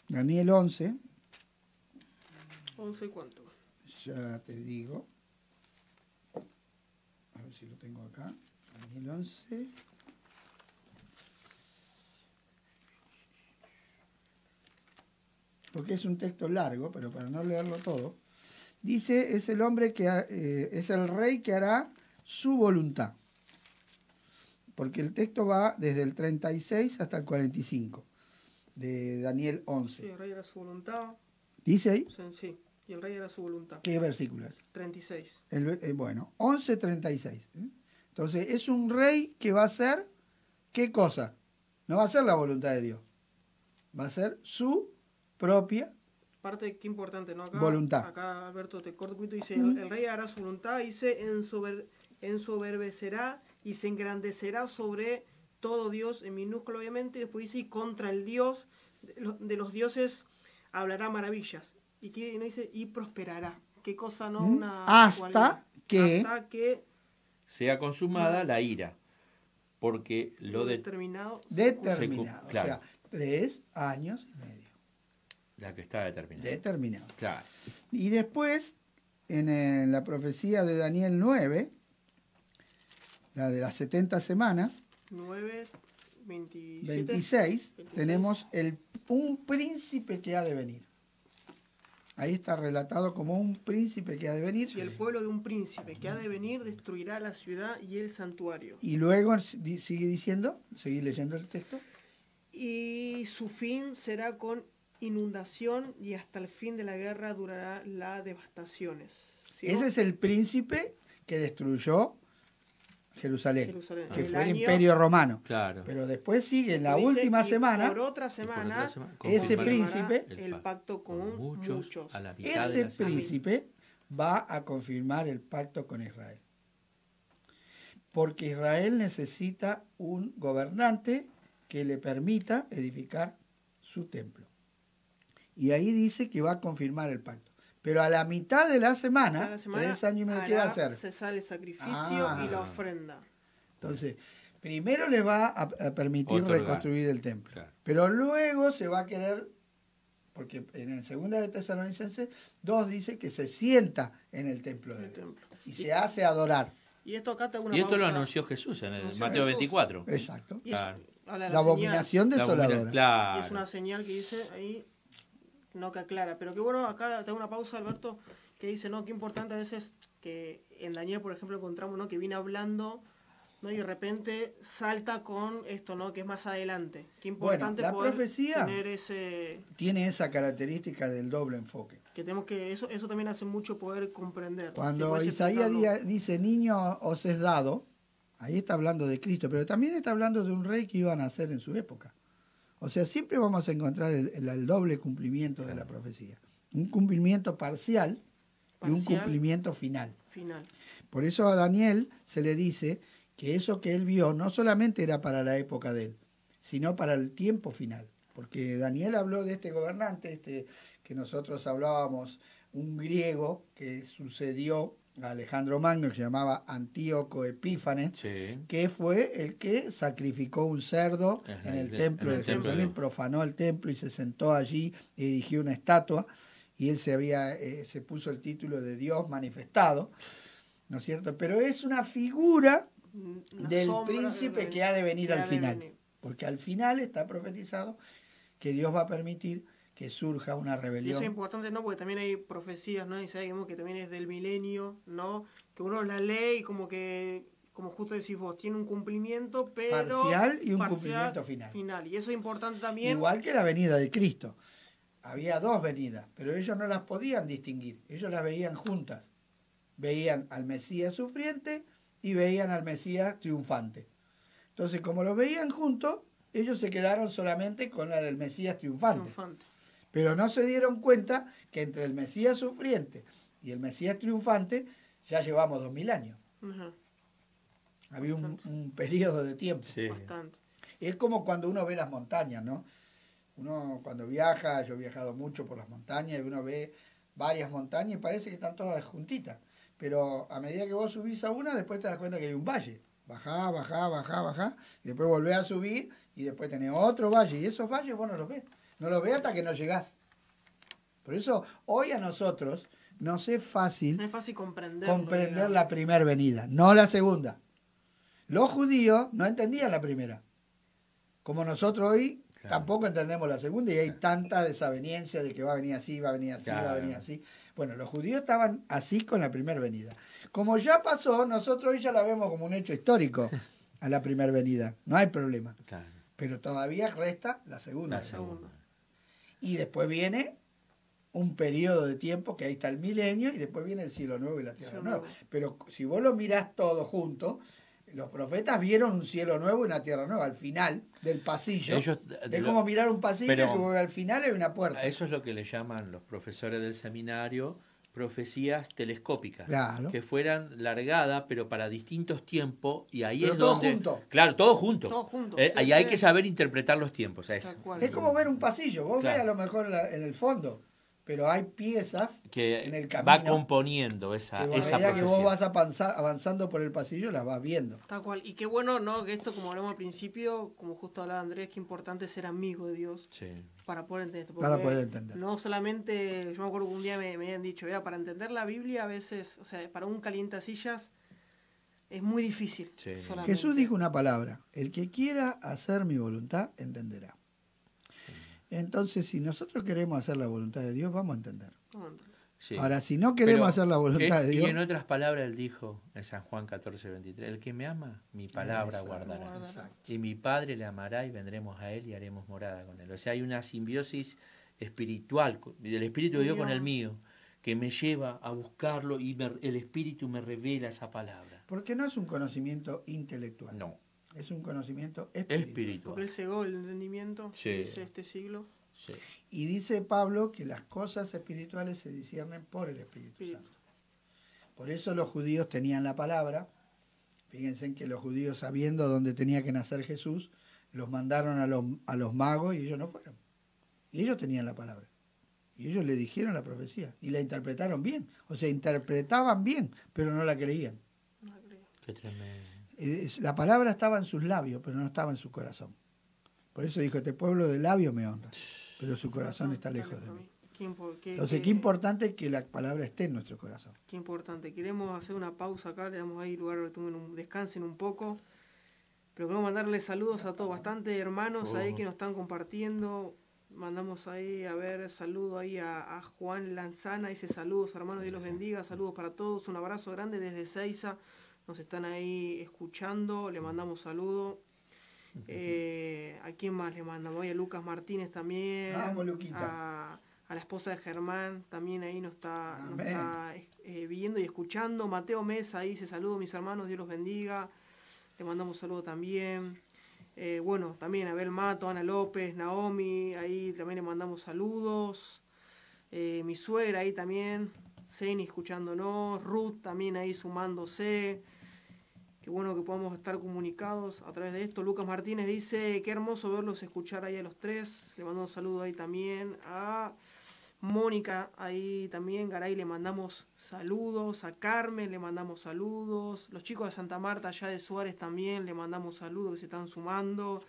Daniel 11. ¿11 cuánto? Ya te digo. A ver si lo tengo acá. Daniel 11. Porque es un texto largo, pero para no leerlo todo. Dice, es el hombre que es el rey que hará su voluntad. Porque el texto va desde el 36 hasta el 45 de Daniel 11. Sí, el rey hará su voluntad. ¿Dice ahí? Sí, y el rey hará su voluntad. ¿Qué versículo es? 36. Bueno, 11:36. Entonces, es un rey que va a hacer, ¿qué cosa? No va a hacer la voluntad de Dios. Va a hacer su propia parte, qué importante, ¿no? Voluntad. Acá Alberto te corto un poquito, dice, el rey hará su voluntad y se ensoberbecerá y se engrandecerá sobre todo Dios, en minúsculo obviamente, y después dice, y contra el Dios de los dioses hablará maravillas. Y que no dice, y prosperará. ¿Qué cosa, no? Una hasta que sea consumada la ira. Porque lo determinado. Determinado. Claro. O sea, 3 años y medio. La que está determinada. Determinado. Claro. Y después, en la profecía de Daniel 9, la de las 70 semanas, 9, 27, 26, tenemos un príncipe que ha de venir. Ahí está relatado como un príncipe que ha de venir. Y el pueblo de un príncipe que ha de venir destruirá la ciudad y el santuario. Y luego sigue diciendo, seguí leyendo el texto. Y su fin será con inundación y hasta el fin de la guerra durará las devastaciones. ¿Sí? Ese es el príncipe que destruyó Jerusalén, que fue el Imperio Romano. Claro. Pero después sigue en la última semana, por otra semana ese príncipe, el pacto con muchos. Ese príncipe va a confirmar el pacto con Israel. Porque Israel necesita un gobernante que le permita edificar su templo. Y ahí dice que va a confirmar el pacto. Pero a la mitad de la semana 3 años y medio, ¿qué va a hacer? Cesar el sacrificio y la ofrenda. Entonces, primero le va a permitir reconstruir el templo. Claro. Pero luego se va a querer, porque en el 2 de Tesalonicenses 2 dice que se sienta en el templo de Dios y se hace adorar. Y esto acá lo anunció Jesús en el Mateo 24. Exacto. Claro. La abominación desoladora. Claro. Y es una señal que dice ahí, no que aclara. Pero que bueno, acá tengo una pausa, Alberto, que dice, no, qué importante a veces que en Daniel, por ejemplo, encontramos, ¿no?, que viene hablando, ¿no?, y de repente salta con esto, ¿no?, que es más adelante. Qué importante la poder profecía tener ese... tiene esa característica del doble enfoque. Que tenemos que eso también hace mucho poder comprender. Cuando Isaías dice, niño os es dado, ahí está hablando de Cristo, pero también está hablando de un rey que iba a nacer en su época. O sea, siempre vamos a encontrar el doble cumplimiento de la profecía. Un cumplimiento parcial y un cumplimiento final. Por eso a Daniel se le dice que eso que él vio no solamente era para la época de él, sino para el tiempo final. Porque Daniel habló de este gobernante, que nosotros hablábamos, un griego que sucedió a Alejandro Magno, que se llamaba Antíoco Epífanes, que fue el que sacrificó un cerdo en el templo de Jerusalén, profanó el templo y se sentó allí y erigió una estatua, y él se puso el título de Dios manifestado, ¿no es cierto? Pero es una figura del príncipe que ha de venir al final, porque al final está profetizado que Dios va a permitir que surja una rebelión. Y eso es importante, ¿no? Porque también hay profecías, ¿no? Y sabemos que también es del milenio, ¿no? Que uno la lee y como justo decís vos, tiene un cumplimiento, pero... parcial y un cumplimiento final. Y eso es importante también. Igual que la venida de Cristo. Había 2 venidas, pero ellos no las podían distinguir. Ellos las veían juntas. Veían al Mesías sufriente y veían al Mesías triunfante. Entonces, como los veían juntos, ellos se quedaron solamente con la del Mesías triunfante. Pero no se dieron cuenta que entre el Mesías sufriente y el Mesías triunfante ya llevamos 2000 años. Había un periodo de tiempo. Bastante. Es como cuando uno ve las montañas, ¿no? Uno cuando viaja, yo he viajado mucho por las montañas, y uno ve varias montañas y parece que están todas juntitas. Pero a medida que vos subís a una, después te das cuenta que hay un valle. Bajá, y después volvés a subir, y después tenés otro valle. Y esos valles vos no los ves. No los ves hasta que no llegás. Por eso, hoy a nosotros nos es fácil, comprender la primera venida, no la segunda. Los judíos no entendían la primera. Como nosotros hoy tampoco entendemos la segunda, y hay tanta desaveniencia de que va a venir así, va a venir así, va a venir así. Bueno, los judíos estaban así con la primera venida. Como ya pasó, nosotros hoy ya la vemos como un hecho histórico a la primera venida. No hay problema. Pero todavía resta la segunda. Y después viene un periodo de tiempo, que ahí está el milenio, y después viene el cielo nuevo y la tierra nueva. Pero si vos lo mirás todo junto, los profetas vieron un cielo nuevo y una tierra nueva al final del pasillo. Es como mirar un pasillo que al final hay una puerta. Eso es lo que le llaman los profesores del seminario profecías telescópicas, que fueran largadas pero para distintos tiempos, y ahí pero es todo donde junto. Claro, todo junto. Ahí hay que saber interpretar los tiempos. Es como ver un pasillo. Vos ves a lo mejor en el fondo, pero hay piezas que en el camino. Va componiendo esa profecía. A medida que vos vas avanzando por el pasillo, las vas viendo. Tal cual. Y qué bueno, ¿no? Que esto, como hablamos al principio, como justo hablaba Andrés, que importante ser amigo de Dios para poder entender esto. Para poder entender. No solamente, yo me acuerdo que un día me habían dicho, para entender la Biblia a veces, o sea, para un calientasillas es muy difícil. Sí. Jesús dijo una palabra: el que quiera hacer mi voluntad, entenderá. Entonces, si nosotros queremos hacer la voluntad de Dios, vamos a entender. Sí. Ahora, si no queremos hacer la voluntad de Dios... Y en otras palabras, él dijo en San Juan 14:23, el que me ama, mi palabra guardará. Y mi Padre le amará y vendremos a él y haremos morada con él. O sea, hay una simbiosis espiritual del Espíritu de Dios con el mío, que me lleva a buscarlo y el Espíritu me revela esa palabra. Porque no es un conocimiento intelectual. No. Es un conocimiento espiritual. Porque él cegó el entendimiento, dice este siglo. Sí. Y dice Pablo que las cosas espirituales se disciernen por el Espíritu Santo. Por eso los judíos tenían la palabra. Fíjense que los judíos, sabiendo dónde tenía que nacer Jesús, los mandaron a los magos y ellos no fueron. Y ellos tenían la palabra. Y ellos le dijeron la profecía y la interpretaron bien. O sea, interpretaban bien, pero no la creían. Qué tremendo. La palabra estaba en sus labios, pero no estaba en su corazón. Por eso dijo, este pueblo de labios me honra, pero su corazón está lejos de mí. Entonces, qué importante que la palabra esté en nuestro corazón. Qué importante. Queremos hacer una pausa acá, le damos ahí lugar a que descansen un poco. Pero queremos mandarle saludos a todos, bastante hermanos ahí que nos están compartiendo. Mandamos ahí, a ver, saludo ahí a Juan Lanzana, dice saludos hermanos, Dios los bendiga, saludos para todos, un abrazo grande desde Seiza. Nos están ahí escuchando, le mandamos saludos. ¿A quién más le mandamos? A Lucas Martínez también. Vamos, Luquita. A la esposa de Germán también ahí nos está viendo y escuchando. Mateo Mesa ahí dice saludos mis hermanos, Dios los bendiga. Le mandamos saludos también. Bueno, también Abel Mato, Ana López, Naomi, ahí también le mandamos saludos. Mi suegra ahí también. Zeni escuchándonos, Ruth también ahí sumándose. Qué bueno que podamos estar comunicados a través de esto. Lucas Martínez dice, qué hermoso verlos escuchar ahí a los tres. Le mandamos un saludo ahí también a Mónica, ahí también, Garay, le mandamos saludos. A Carmen le mandamos saludos. Los chicos de Santa Marta, allá de Suárez también, le mandamos saludos que se están sumando.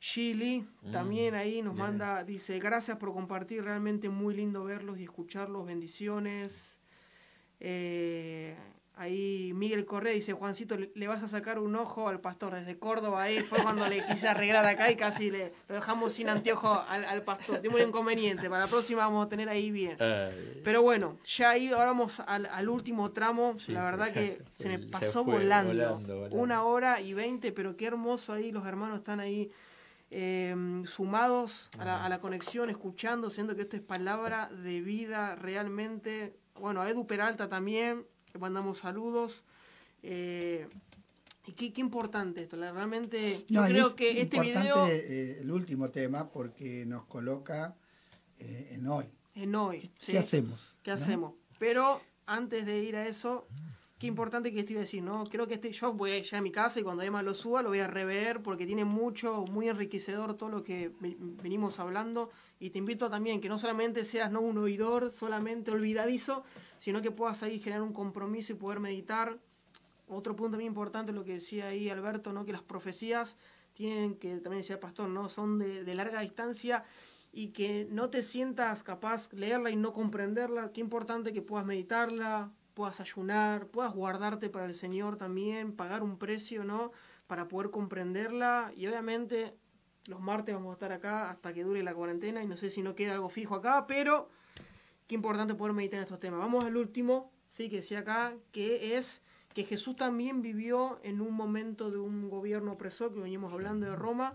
Chili también ahí nos manda, dice, gracias por compartir, realmente muy lindo verlos y escucharlos, bendiciones. Ahí Miguel Correa dice, Juancito, le vas a sacar un ojo al pastor desde Córdoba, ahí fue cuando le quise arreglar acá y casi lo dejamos sin anteojo al pastor, tenemos un inconveniente, para la próxima vamos a tener ahí bien. Pero bueno, ya ahí ahora vamos al último tramo, la verdad que se me pasó volando, 1 hora y 20, pero qué hermoso ahí, los hermanos están ahí sumados a la conexión, escuchando, siendo que esto es palabra de vida realmente. Bueno, a Edu Peralta también le mandamos saludos. Y qué importante esto, realmente yo creo que este video... el último tema porque nos coloca en hoy. En hoy, ¿Qué hacemos? ¿Qué hacemos? Pero antes de ir a eso, qué importante que esto iba a decir, ¿no? Creo que yo voy allá a mi casa y cuando Emma lo suba lo voy a rever porque tiene muy enriquecedor todo lo que venimos hablando. Y te invito también que no solamente seas un oidor, solamente olvidadizo, sino que puedas ahí generar un compromiso y poder meditar. Otro punto muy importante, lo que decía ahí Alberto, ¿no? Que las profecías tienen, que también decía el pastor, ¿no? Son de larga distancia y que no te sientas capaz de leerla y no comprenderla. Qué importante que puedas meditarla, puedas ayunar, puedas guardarte para el Señor también, pagar un precio, ¿no? Para poder comprenderla. Y obviamente los martes vamos a estar acá hasta que dure la cuarentena y no sé si no queda algo fijo acá, pero qué importante poder meditar en estos temas. Vamos al último, sí, que decía acá, que es que Jesús también vivió en un momento de un gobierno opresor, que venimos hablando de Roma,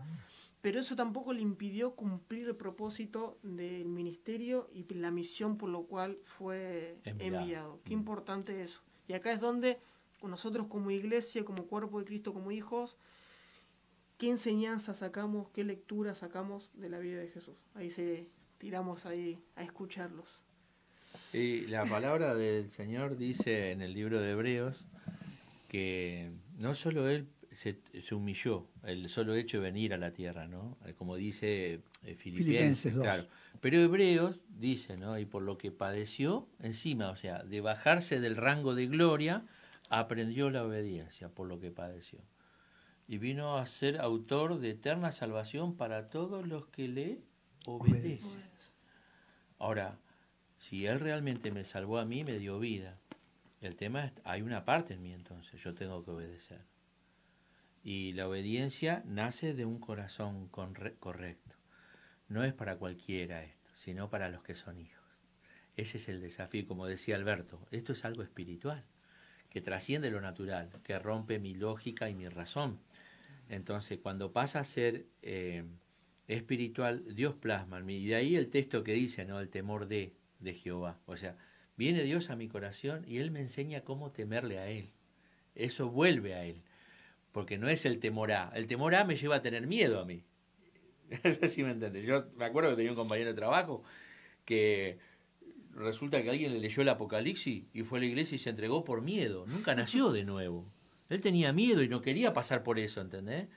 pero eso tampoco le impidió cumplir el propósito del ministerio y la misión por lo cual fue enviado. Qué importante eso. Y acá es donde nosotros como iglesia, como cuerpo de Cristo, como hijos, qué enseñanza sacamos, qué lectura sacamos de la vida de Jesús. Ahí tiramos ahí a escucharlos. Y la palabra del Señor dice en el libro de Hebreos que no solo Él se humilló, el solo hecho de venir a la tierra, ¿no? Como dice Filipenses 2. Claro, Pero Hebreos dice, ¿no? Y por lo que padeció, encima, o sea, de bajarse del rango de gloria, aprendió la obediencia por lo que padeció. Y vino a ser autor de eterna salvación para todos los que le obedecen. Ahora, si Él realmente me salvó a mí, me dio vida. El tema es, hay una parte en mí entonces, yo tengo que obedecer. Y la obediencia nace de un corazón correcto. No es para cualquiera esto, sino para los que son hijos. Ese es el desafío, como decía Alberto, esto es algo espiritual, que trasciende lo natural, que rompe mi lógica y mi razón. Entonces, cuando pasa a ser espiritual, Dios plasma en mí. Y de ahí el texto que dice, ¿no? El temor de Jehová. O sea, viene Dios a mi corazón y Él me enseña cómo temerle a Él. Eso vuelve a Él. Porque no es el temor a. El temor a me lleva a tener miedo a mí. No sé si me entiendes. Yo me acuerdo que tenía un compañero de trabajo que resulta que alguien le leyó el Apocalipsis y fue a la iglesia y se entregó por miedo. Nunca nació de nuevo. Él tenía miedo y no quería pasar por eso, ¿entendés?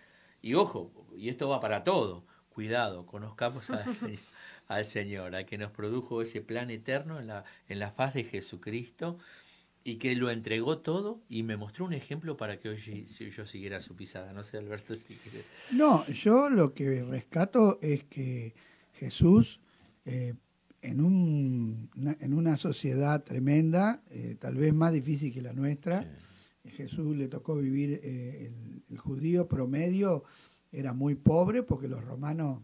Y ojo, y esto va para todo. Cuidado, conozcamos al Señor, al que nos produjo ese plan eterno en la faz de Jesucristo y que lo entregó todo y me mostró un ejemplo para que hoy yo siguiera su pisada. No sé, Alberto, si quieres. No, yo lo que rescato es que Jesús, en una sociedad tremenda, tal vez más difícil que la nuestra, sí. Jesús le tocó vivir, el judío promedio era muy pobre porque los romanos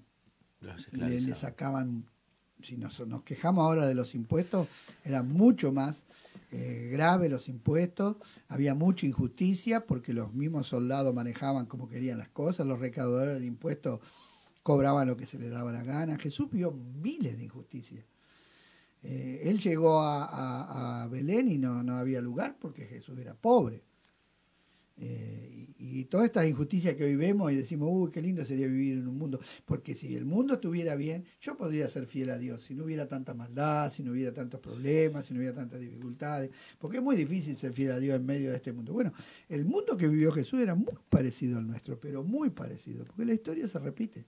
le sacaban, si nos quejamos ahora de los impuestos, eran mucho más grave los impuestos, había mucha injusticia porque los mismos soldados manejaban como querían las cosas, los recaudadores de impuestos cobraban lo que se les daba la gana. Jesús vio miles de injusticias. Él llegó a Belén y no había lugar porque Jesús era pobre. Y todas estas injusticias que hoy vemos y decimos, uy, qué lindo sería vivir en un mundo, porque si el mundo estuviera bien, yo podría ser fiel a Dios, si no hubiera tanta maldad, si no hubiera tantos problemas, si no hubiera tantas dificultades, porque es muy difícil ser fiel a Dios en medio de este mundo. Bueno, el mundo que vivió Jesús era muy parecido al nuestro, pero muy parecido, porque la historia se repite.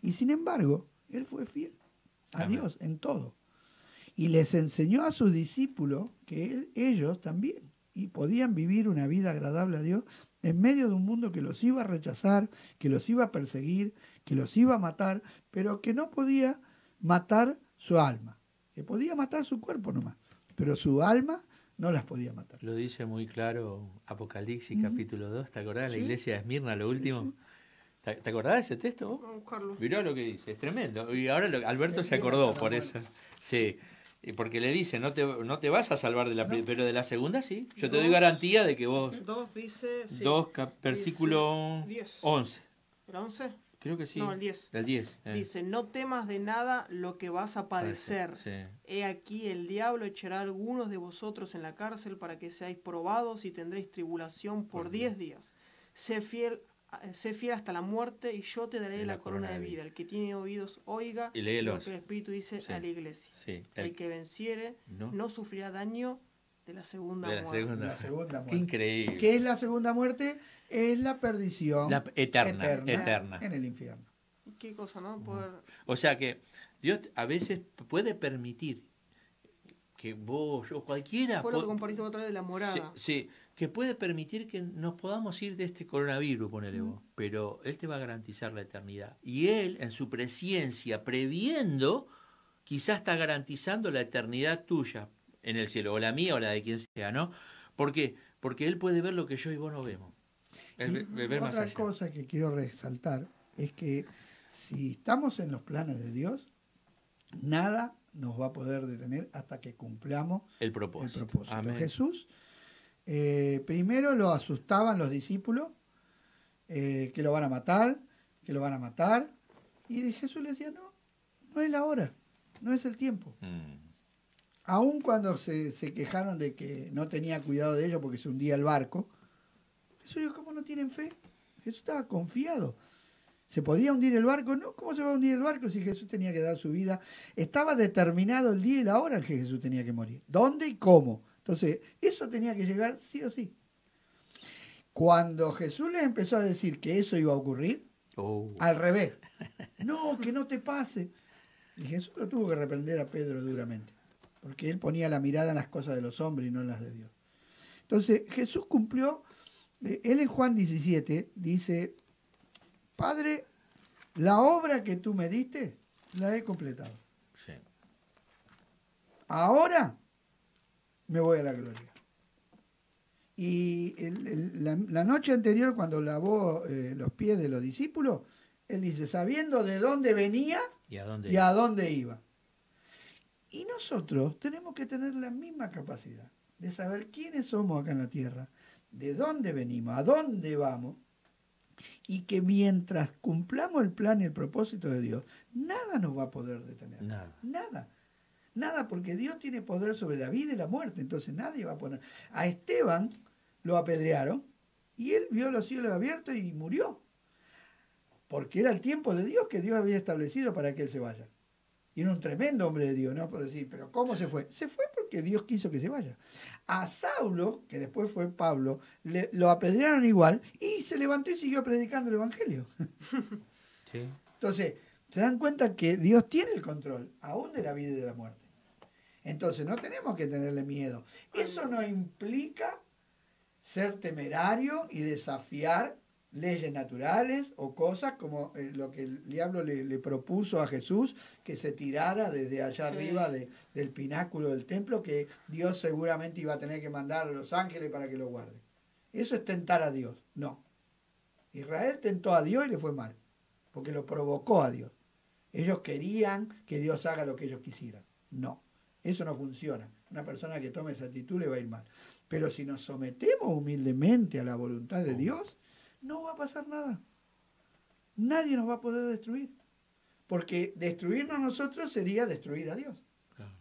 Y sin embargo, Él fue fiel a Dios en todo. Y les enseñó a sus discípulos que ellos también y podían vivir una vida agradable a Dios en medio de un mundo que los iba a rechazar, que los iba a perseguir, que los iba a matar, pero que no podía matar su alma, que podía matar su cuerpo nomás, pero su alma no las podía matar. Lo dice muy claro Apocalipsis capítulo 2, ¿te acordás? ¿Sí? La iglesia de Esmirna, lo último. Sí. ¿Te acordás de ese texto? Vamos a buscarlo. Mirá lo que dice, es tremendo. Y ahora Alberto se acordó por eso. Sí. Porque le dice, no te vas a salvar de la primera, pero de la segunda sí. Yo te doy garantía de que vos... 2 dice... Sí. 2, versículo 10. 11. ¿El 11? Creo que sí. No, el 10. El 10. Dice, no temas de nada lo que vas a padecer. Sí. He aquí el diablo echará a algunos de vosotros en la cárcel para que seáis probados y tendréis tribulación por 10 días. Sé fiel hasta la muerte y yo te daré la corona de vida. El que tiene oídos oiga y lo que el Espíritu dice a la iglesia. Sí. El que venciere no sufrirá daño de la segunda muerte. La segunda muerte. Qué increíble. ¿Qué es la segunda muerte? Es la perdición eterna en el infierno. Qué cosa, ¿no? Poder... O sea que Dios a veces puede permitir que vos o cualquiera... Fue lo que compartiste otra vez de la morada. Sí, que puede permitir que nos podamos ir de este coronavirus, ponele vos, pero Él te va a garantizar la eternidad. Y Él, en su presciencia, previendo, quizás está garantizando la eternidad tuya en el cielo, o la mía o la de quien sea, ¿no? ¿Por qué? Porque Él puede ver lo que yo y vos no vemos. Otra cosa que quiero resaltar es que si estamos en los planes de Dios, nada nos va a poder detener hasta que cumplamos el propósito. Amén. Jesús, primero lo asustaban los discípulos, que lo van a matar, y Jesús les decía, no es la hora, no es el tiempo. Aun cuando se quejaron de que no tenía cuidado de ellos porque se hundía el barco, Jesús dijo, ¿cómo no tienen fe? Jesús estaba confiado. ¿Se podía hundir el barco? No, ¿cómo se va a hundir el barco si Jesús tenía que dar su vida? Estaba determinado el día y la hora en que Jesús tenía que morir. ¿Dónde y cómo? Entonces, eso tenía que llegar sí o sí. Cuando Jesús les empezó a decir que eso iba a ocurrir, al revés. No, que no te pase. Y Jesús lo tuvo que reprender a Pedro duramente, porque él ponía la mirada en las cosas de los hombres y no en las de Dios. Entonces Jesús cumplió, él en Juan 17 dice, Padre, la obra que tú me diste, la he completado. Sí. Ahora me voy a la gloria. Y la noche anterior, cuando lavó los pies de los discípulos, él dice, sabiendo de dónde venía y a dónde iba. Y nosotros tenemos que tener la misma capacidad de saber quiénes somos acá en la tierra, de dónde venimos, a dónde vamos, y que mientras cumplamos el plan y el propósito de Dios, nada nos va a poder detener. Nada, porque Dios tiene poder sobre la vida y la muerte, entonces nadie va a poner. A Esteban lo apedrearon y él vio los cielos abiertos y murió, porque era el tiempo de Dios que Dios había establecido para que él se vaya. Y era un tremendo hombre de Dios, ¿no? Por decir, pero ¿cómo se fue? Se fue porque Dios quiso que se vaya. A Saulo, que después fue Pablo, lo apedrearon igual y se levantó y siguió predicando el Evangelio. Sí. Entonces, se dan cuenta que Dios tiene el control, aún de la vida y de la muerte. Entonces, no tenemos que tenerle miedo. Eso no implica ser temerario y desafiar leyes naturales o cosas como lo que el diablo le propuso a Jesús, que se tirara desde allá arriba del pináculo del templo, que Dios seguramente iba a tener que mandar a los ángeles para que lo guarden. Eso es tentar a Dios. No. Israel tentó a Dios y le fue mal, porque lo provocó a Dios. Ellos querían que Dios haga lo que ellos quisieran. No, eso no funciona. Una persona que tome esa actitud le va a ir mal. Pero si nos sometemos humildemente a la voluntad de Dios, no va a pasar nada. Nadie nos va a poder destruir. Porque destruirnos nosotros sería destruir a Dios. Claro.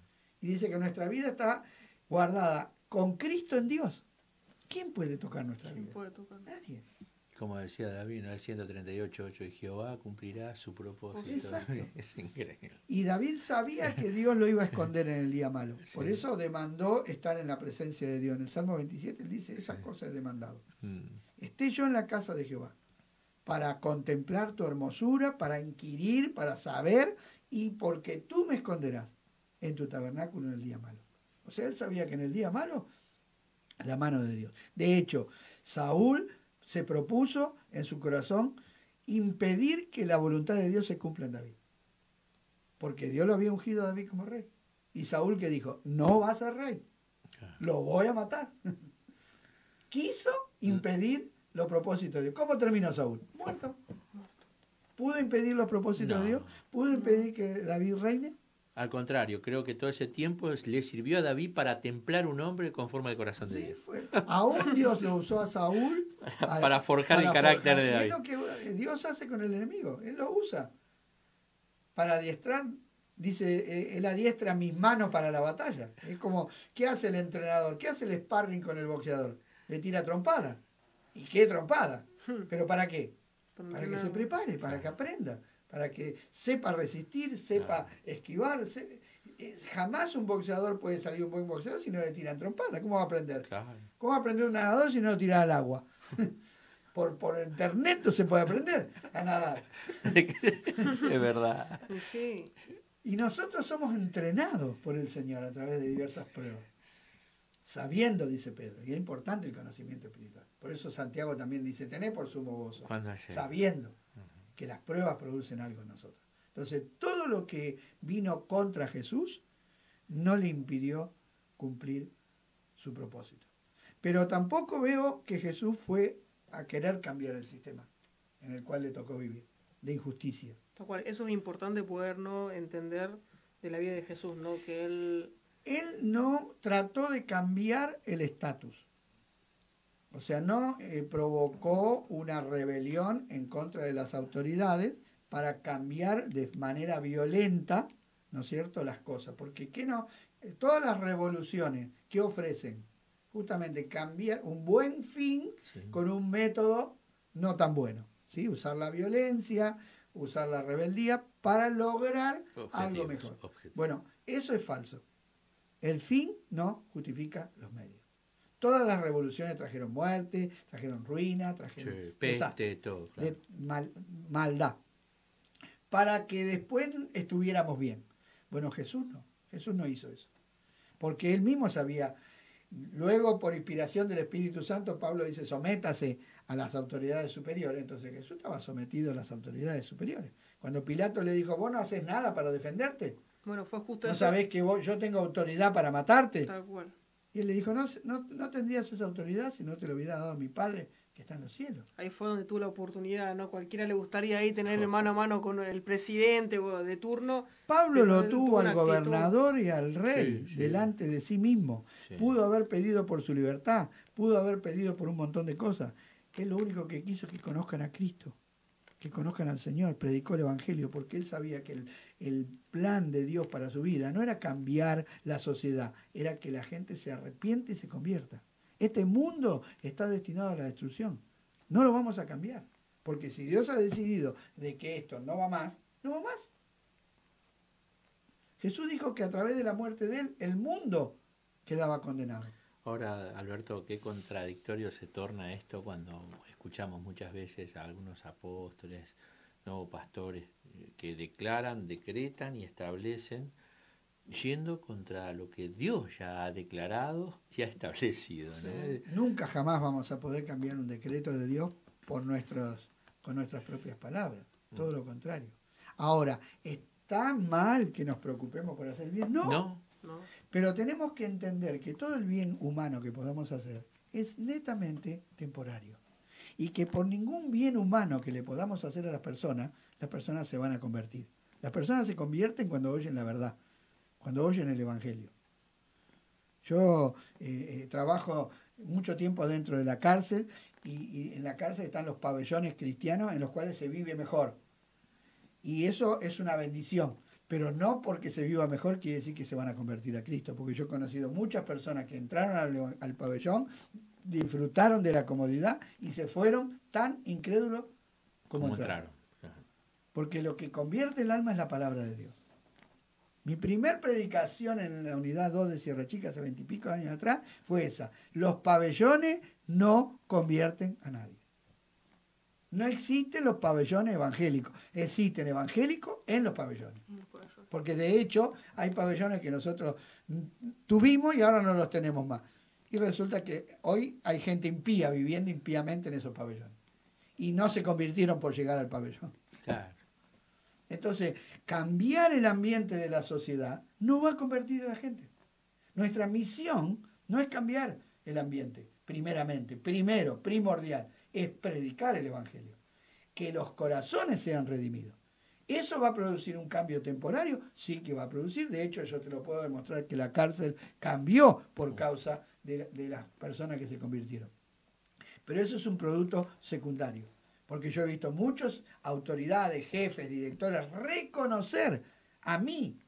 Y dice que nuestra vida está guardada con Cristo en Dios. ¿Quién puede tocar nuestra vida? Nadie. Como decía David, en el 138:8, y Jehová cumplirá su propósito. Exacto. Es increíble. Y David sabía que Dios lo iba a esconder en el día malo. Sí. Por eso demandó estar en la presencia de Dios. En el Salmo 27 él dice, esas cosas he demandado. Esté yo en la casa de Jehová, para contemplar tu hermosura, para inquirir, para saber, y porque tú me esconderás en tu tabernáculo en el día malo. O sea, él sabía que en el día malo, la mano de Dios. De hecho, Saúl se propuso en su corazón impedir que la voluntad de Dios se cumpla en David. Porque Dios lo había ungido a David como rey. Y Saúl que dijo, no va a ser rey, lo voy a matar. Quiso impedir los propósitos de Dios. ¿Cómo terminó Saúl? Muerto. ¿Pudo impedir los propósitos de Dios? ¿Pudo impedir que David reine? Al contrario, creo que todo ese tiempo le sirvió a David para templar un hombre conforme al corazón de Dios. Aún Dios lo usó a Saúl para forjar el carácter de David. Es lo que Dios hace con el enemigo. Él lo usa para adiestrar. Dice, él adiestra mis manos para la batalla. Es como, ¿qué hace el entrenador? ¿Qué hace el sparring con el boxeador? Le tira trompada. ¿Y qué trompada? ¿Pero para qué? Para que se prepare, para que aprenda, para que sepa resistir, sepa esquivar. Jamás un boxeador puede salir un buen boxeador si no le tiran trompada. ¿Cómo va a aprender? ¿Cómo va a aprender un nadador si no lo tira al agua? Por internet no se puede aprender a nadar. Es verdad. Sí. Y nosotros somos entrenados por el Señor a través de diversas pruebas. Sabiendo, dice Pedro, y es importante el conocimiento espiritual. Por eso Santiago también dice, tened por sumo gozo, sabiendo que las pruebas producen algo en nosotros. Entonces, todo lo que vino contra Jesús no le impidió cumplir su propósito. Pero tampoco veo que Jesús fue a querer cambiar el sistema en el cual le tocó vivir, de injusticia. Eso es importante poder no entender de la vida de Jesús, ¿no? Que él no trató de cambiar el estatus. O sea, no provocó una rebelión en contra de las autoridades para cambiar de manera violenta, ¿no es cierto?, las cosas. Porque ¿qué no? Todas las revoluciones, ¿qué ofrecen? Justamente cambiar un buen fin con un método no tan bueno. ¿Sí? Usar la violencia, usar la rebeldía para lograr algo mejor. Bueno, eso es falso. El fin no justifica los medios. Todas las revoluciones trajeron muerte, trajeron ruina, trajeron peste, todo. Claro. Maldad. Para que después estuviéramos bien. Bueno, Jesús no hizo eso. Porque él mismo sabía. Luego, por inspiración del Espíritu Santo, Pablo dice, sométase a las autoridades superiores. Entonces Jesús estaba sometido a las autoridades superiores. Cuando Pilato le dijo, vos no haces nada para defenderte. Bueno, fue justo ¿No eso. sabés que yo tengo autoridad para matarte? Tal cual. Y él le dijo, no tendrías esa autoridad si no te lo hubiera dado mi Padre que está en los cielos. Ahí fue donde tuvo la oportunidad, ¿no? Cualquiera le gustaría ahí tener el mano a mano con el presidente de turno. Pablo lo tuvo al gobernador y al rey delante de sí mismo. Sí. Pudo haber pedido por su libertad, pudo haber pedido por un montón de cosas. Él lo único que quiso es que conozcan a Cristo, que conozcan al Señor, predicó el Evangelio, porque él sabía que el plan de Dios para su vida no era cambiar la sociedad, era que la gente se arrepiente y se convierta. Este mundo está destinado a la destrucción. No lo vamos a cambiar. Porque si Dios ha decidido de que esto no va más, no va más. Jesús dijo que a través de la muerte de él, el mundo quedaba condenado. Ahora, Alberto, qué contradictorio se torna esto cuando escuchamos muchas veces a algunos apóstoles, no pastores, que declaran, decretan y establecen yendo contra lo que Dios ya ha declarado y ha establecido, ¿no? Sí. Nunca jamás vamos a poder cambiar un decreto de Dios con nuestras propias palabras. Todo lo contrario. Ahora, ¿está mal que nos preocupemos por hacer bien? No. Pero tenemos que entender que todo el bien humano que podamos hacer es netamente temporario. Y que por ningún bien humano que le podamos hacer a las personas se van a convertir. Las personas se convierten cuando oyen la verdad, cuando oyen el Evangelio. Yo trabajo mucho tiempo dentro de la cárcel y en la cárcel están los pabellones cristianos en los cuales se vive mejor. Y eso es una bendición, pero no porque se viva mejor quiere decir que se van a convertir a Cristo, porque yo he conocido muchas personas que entraron al pabellón, disfrutaron de la comodidad y se fueron tan incrédulos como entraron. Porque lo que convierte el alma es la palabra de Dios. Mi primer predicación en la unidad 2 de Sierra Chica hace 20 y pico años atrás fue esa. Los pabellones no convierten a nadie. No existen los pabellones evangélicos. Existen evangélicos en los pabellones. Porque de hecho hay pabellones que nosotros tuvimos y ahora no los tenemos más. Y resulta que hoy hay gente impía viviendo impíamente en esos pabellones. Y no se convirtieron por llegar al pabellón. Claro. Entonces, cambiar el ambiente de la sociedad no va a convertir a la gente. Nuestra misión no es cambiar el ambiente, primordial, es predicar el Evangelio. Que los corazones sean redimidos. ¿Eso va a producir un cambio temporario? Sí que va a producir. De hecho, yo te lo puedo demostrar que la cárcel cambió por causa de las personas que se convirtieron. Pero eso es un producto secundario. Porque yo he visto muchas autoridades, jefes, directores reconocer a mí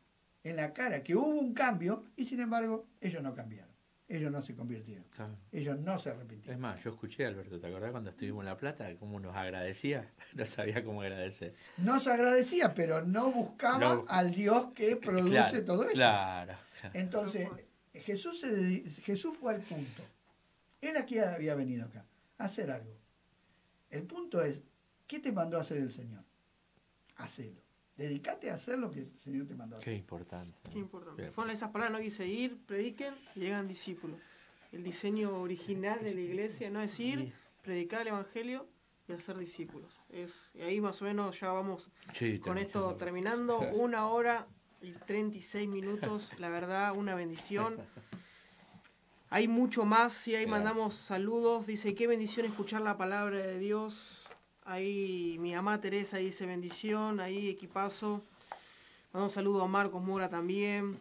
en la cara que hubo un cambio y sin embargo ellos no cambiaron. Ellos no se convirtieron. Claro. Ellos no se arrepintieron. Es más, yo escuché, Alberto, ¿te acordás cuando estuvimos en La Plata? Cómo nos agradecía. No sabía cómo agradecer. Nos agradecía, pero no buscaba al Dios que produce todo eso. Claro. Entonces, Jesús fue al punto. Él aquí había venido acá a hacer algo. El punto es, ¿qué te mandó a hacer el Señor? Hacelo. Dedicate a hacer lo que el Señor te mandó a hacer. Qué importante. Qué importante. Fueron esas palabras, no quise ir, prediquen y llegan discípulos. El diseño original de la iglesia no es ir, predicar el Evangelio y hacer discípulos. Y ahí más o menos ya vamos con esto terminando. 1 hora y 36 minutos. La verdad, una bendición. Hay mucho más, sí, ahí mandamos saludos. Dice, qué bendición escuchar la palabra de Dios. Ahí mi mamá Teresa dice bendición, ahí equipazo. Mando un saludo a Marcos Mora también.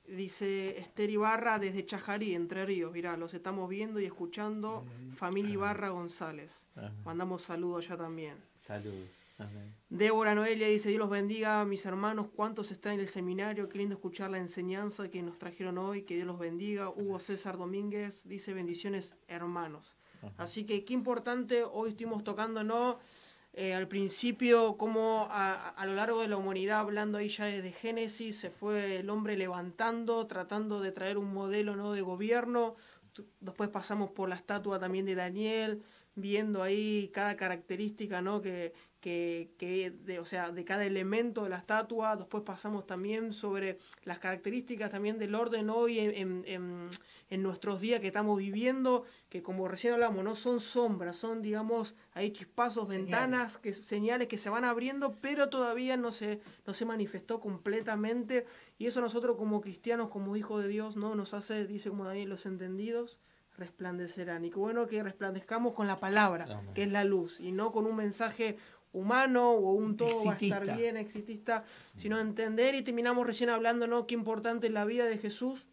Dice Esther Ibarra desde Chajarí, Entre Ríos. Mirá, los estamos viendo y escuchando. Familia Ibarra González. Mandamos saludos allá también. Saludos. Amén. Débora Noelia dice, Dios los bendiga, mis hermanos, cuántos están en el seminario, qué lindo escuchar la enseñanza que nos trajeron hoy, que Dios los bendiga. Hugo César Domínguez dice, bendiciones hermanos. Así que qué importante, hoy estuvimos tocándonos al principio cómo a lo largo de la humanidad, hablando ahí ya desde Génesis, se fue el hombre levantando, tratando de traer un modelo, ¿no?, de gobierno. Después pasamos por la estatua también de Daniel, viendo ahí cada característica, ¿no?, que de cada elemento de la estatua. Después pasamos también sobre las características también del orden hoy en nuestros días que estamos viviendo, que como recién hablamos, no son sombras, son, digamos, hay chispazos, ventanas, señales que se van abriendo, pero todavía no se manifestó completamente. Y eso nosotros como cristianos, como hijos de Dios, ¿no? Nos hace, dice como Daniel, los entendidos resplandecerán. Y qué bueno que resplandezcamos con la palabra, amén, que es la luz, y no con un mensaje humano o un todo exitista, va a estar bien, exitista, sino entender. Y terminamos recién hablando, ¿no? Qué importante es la vida de Jesús.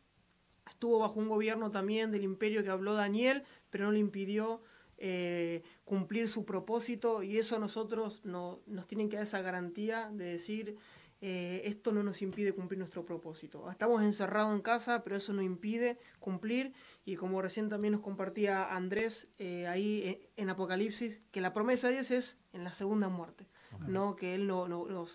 Estuvo bajo un gobierno también del imperio que habló Daniel, pero no le impidió cumplir su propósito, y eso a nosotros nos tienen que dar esa garantía de decir, esto no nos impide cumplir nuestro propósito. Estamos encerrados en casa, pero eso no impide cumplir. Y como recién también nos compartía Andrés ahí en Apocalipsis, que la promesa de Dios es en la segunda muerte. Amén. No que Él nos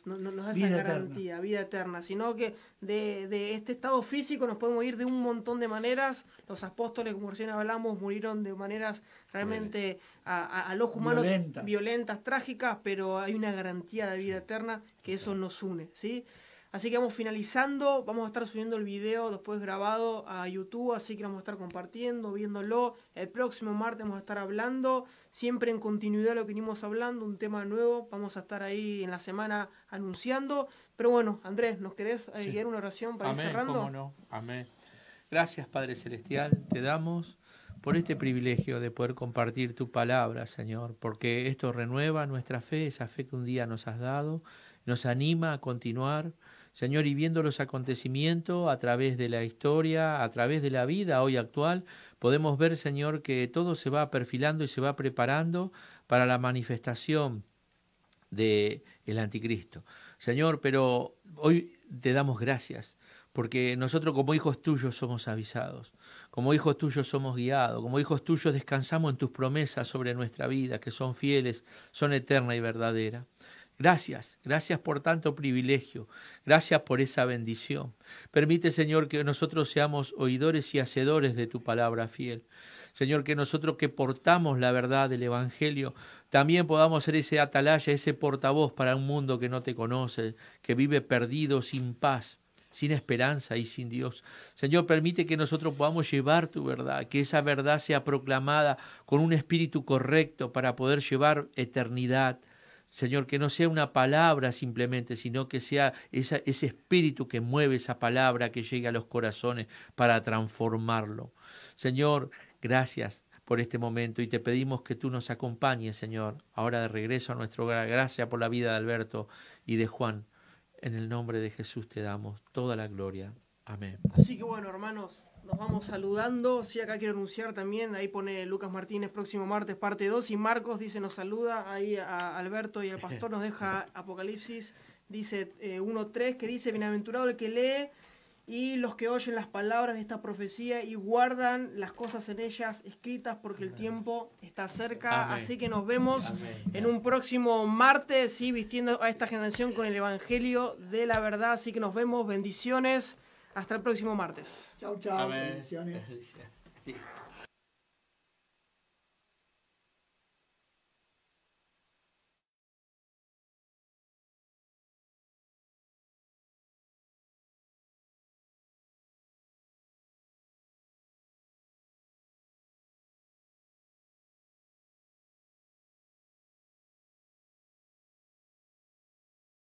da esa garantía, vida eterna, sino que de este estado físico nos podemos ir de un montón de maneras. Los apóstoles, como recién hablamos, murieron de maneras realmente al ojo humano violentas, trágicas, pero hay una garantía de vida eterna que eso nos une, ¿sí? Así que vamos finalizando, vamos a estar subiendo el video después grabado a YouTube, así que vamos a estar compartiendo, viéndolo. El próximo martes vamos a estar hablando, siempre en continuidad de lo que venimos hablando, un tema nuevo, vamos a estar ahí en la semana anunciando. Pero bueno, Andrés, ¿nos querés guiar una oración para ir cerrando? Cómo no, amén. Gracias, Padre Celestial, te damos por este privilegio de poder compartir tu palabra, Señor, porque esto renueva nuestra fe, esa fe que un día nos has dado, nos anima a continuar, Señor, y viendo los acontecimientos a través de la historia, a través de la vida hoy actual, podemos ver, Señor, que todo se va perfilando y se va preparando para la manifestación del anticristo. Señor, pero hoy te damos gracias, porque nosotros como hijos tuyos somos avisados, como hijos tuyos somos guiados, como hijos tuyos descansamos en tus promesas sobre nuestra vida, que son fieles, son eternas y verdaderas. Gracias, gracias por tanto privilegio, gracias por esa bendición. Permite, Señor, que nosotros seamos oidores y hacedores de tu palabra fiel. Señor, que nosotros que portamos la verdad del Evangelio, también podamos ser ese atalaya, ese portavoz para un mundo que no te conoce, que vive perdido, sin paz, sin esperanza y sin Dios. Señor, permite que nosotros podamos llevar tu verdad, que esa verdad sea proclamada con un espíritu correcto para poder llevar eternidad. Señor, que no sea una palabra simplemente, sino que sea ese espíritu que mueve esa palabra, que llegue a los corazones para transformarlo. Señor, gracias por este momento y te pedimos que tú nos acompañes, Señor, ahora de regreso a nuestro hogar. Gracias por la vida de Alberto y de Juan. En el nombre de Jesús te damos toda la gloria. Amén. Así que bueno, hermanos, nos vamos saludando. Sí, acá quiero anunciar también, ahí pone Lucas Martínez, próximo martes, parte 2. Y Marcos dice, nos saluda ahí a Alberto y al pastor, nos deja Apocalipsis, dice 1:3, que dice, bienaventurado el que lee y los que oyen las palabras de esta profecía y guardan las cosas en ellas escritas, porque el tiempo está cerca. Amén. Así que nos vemos en un próximo martes, ¿sí? Vistiendo a esta generación con el Evangelio de la verdad. Así que nos vemos, bendiciones, hasta el próximo martes. Chau, chau, bendiciones.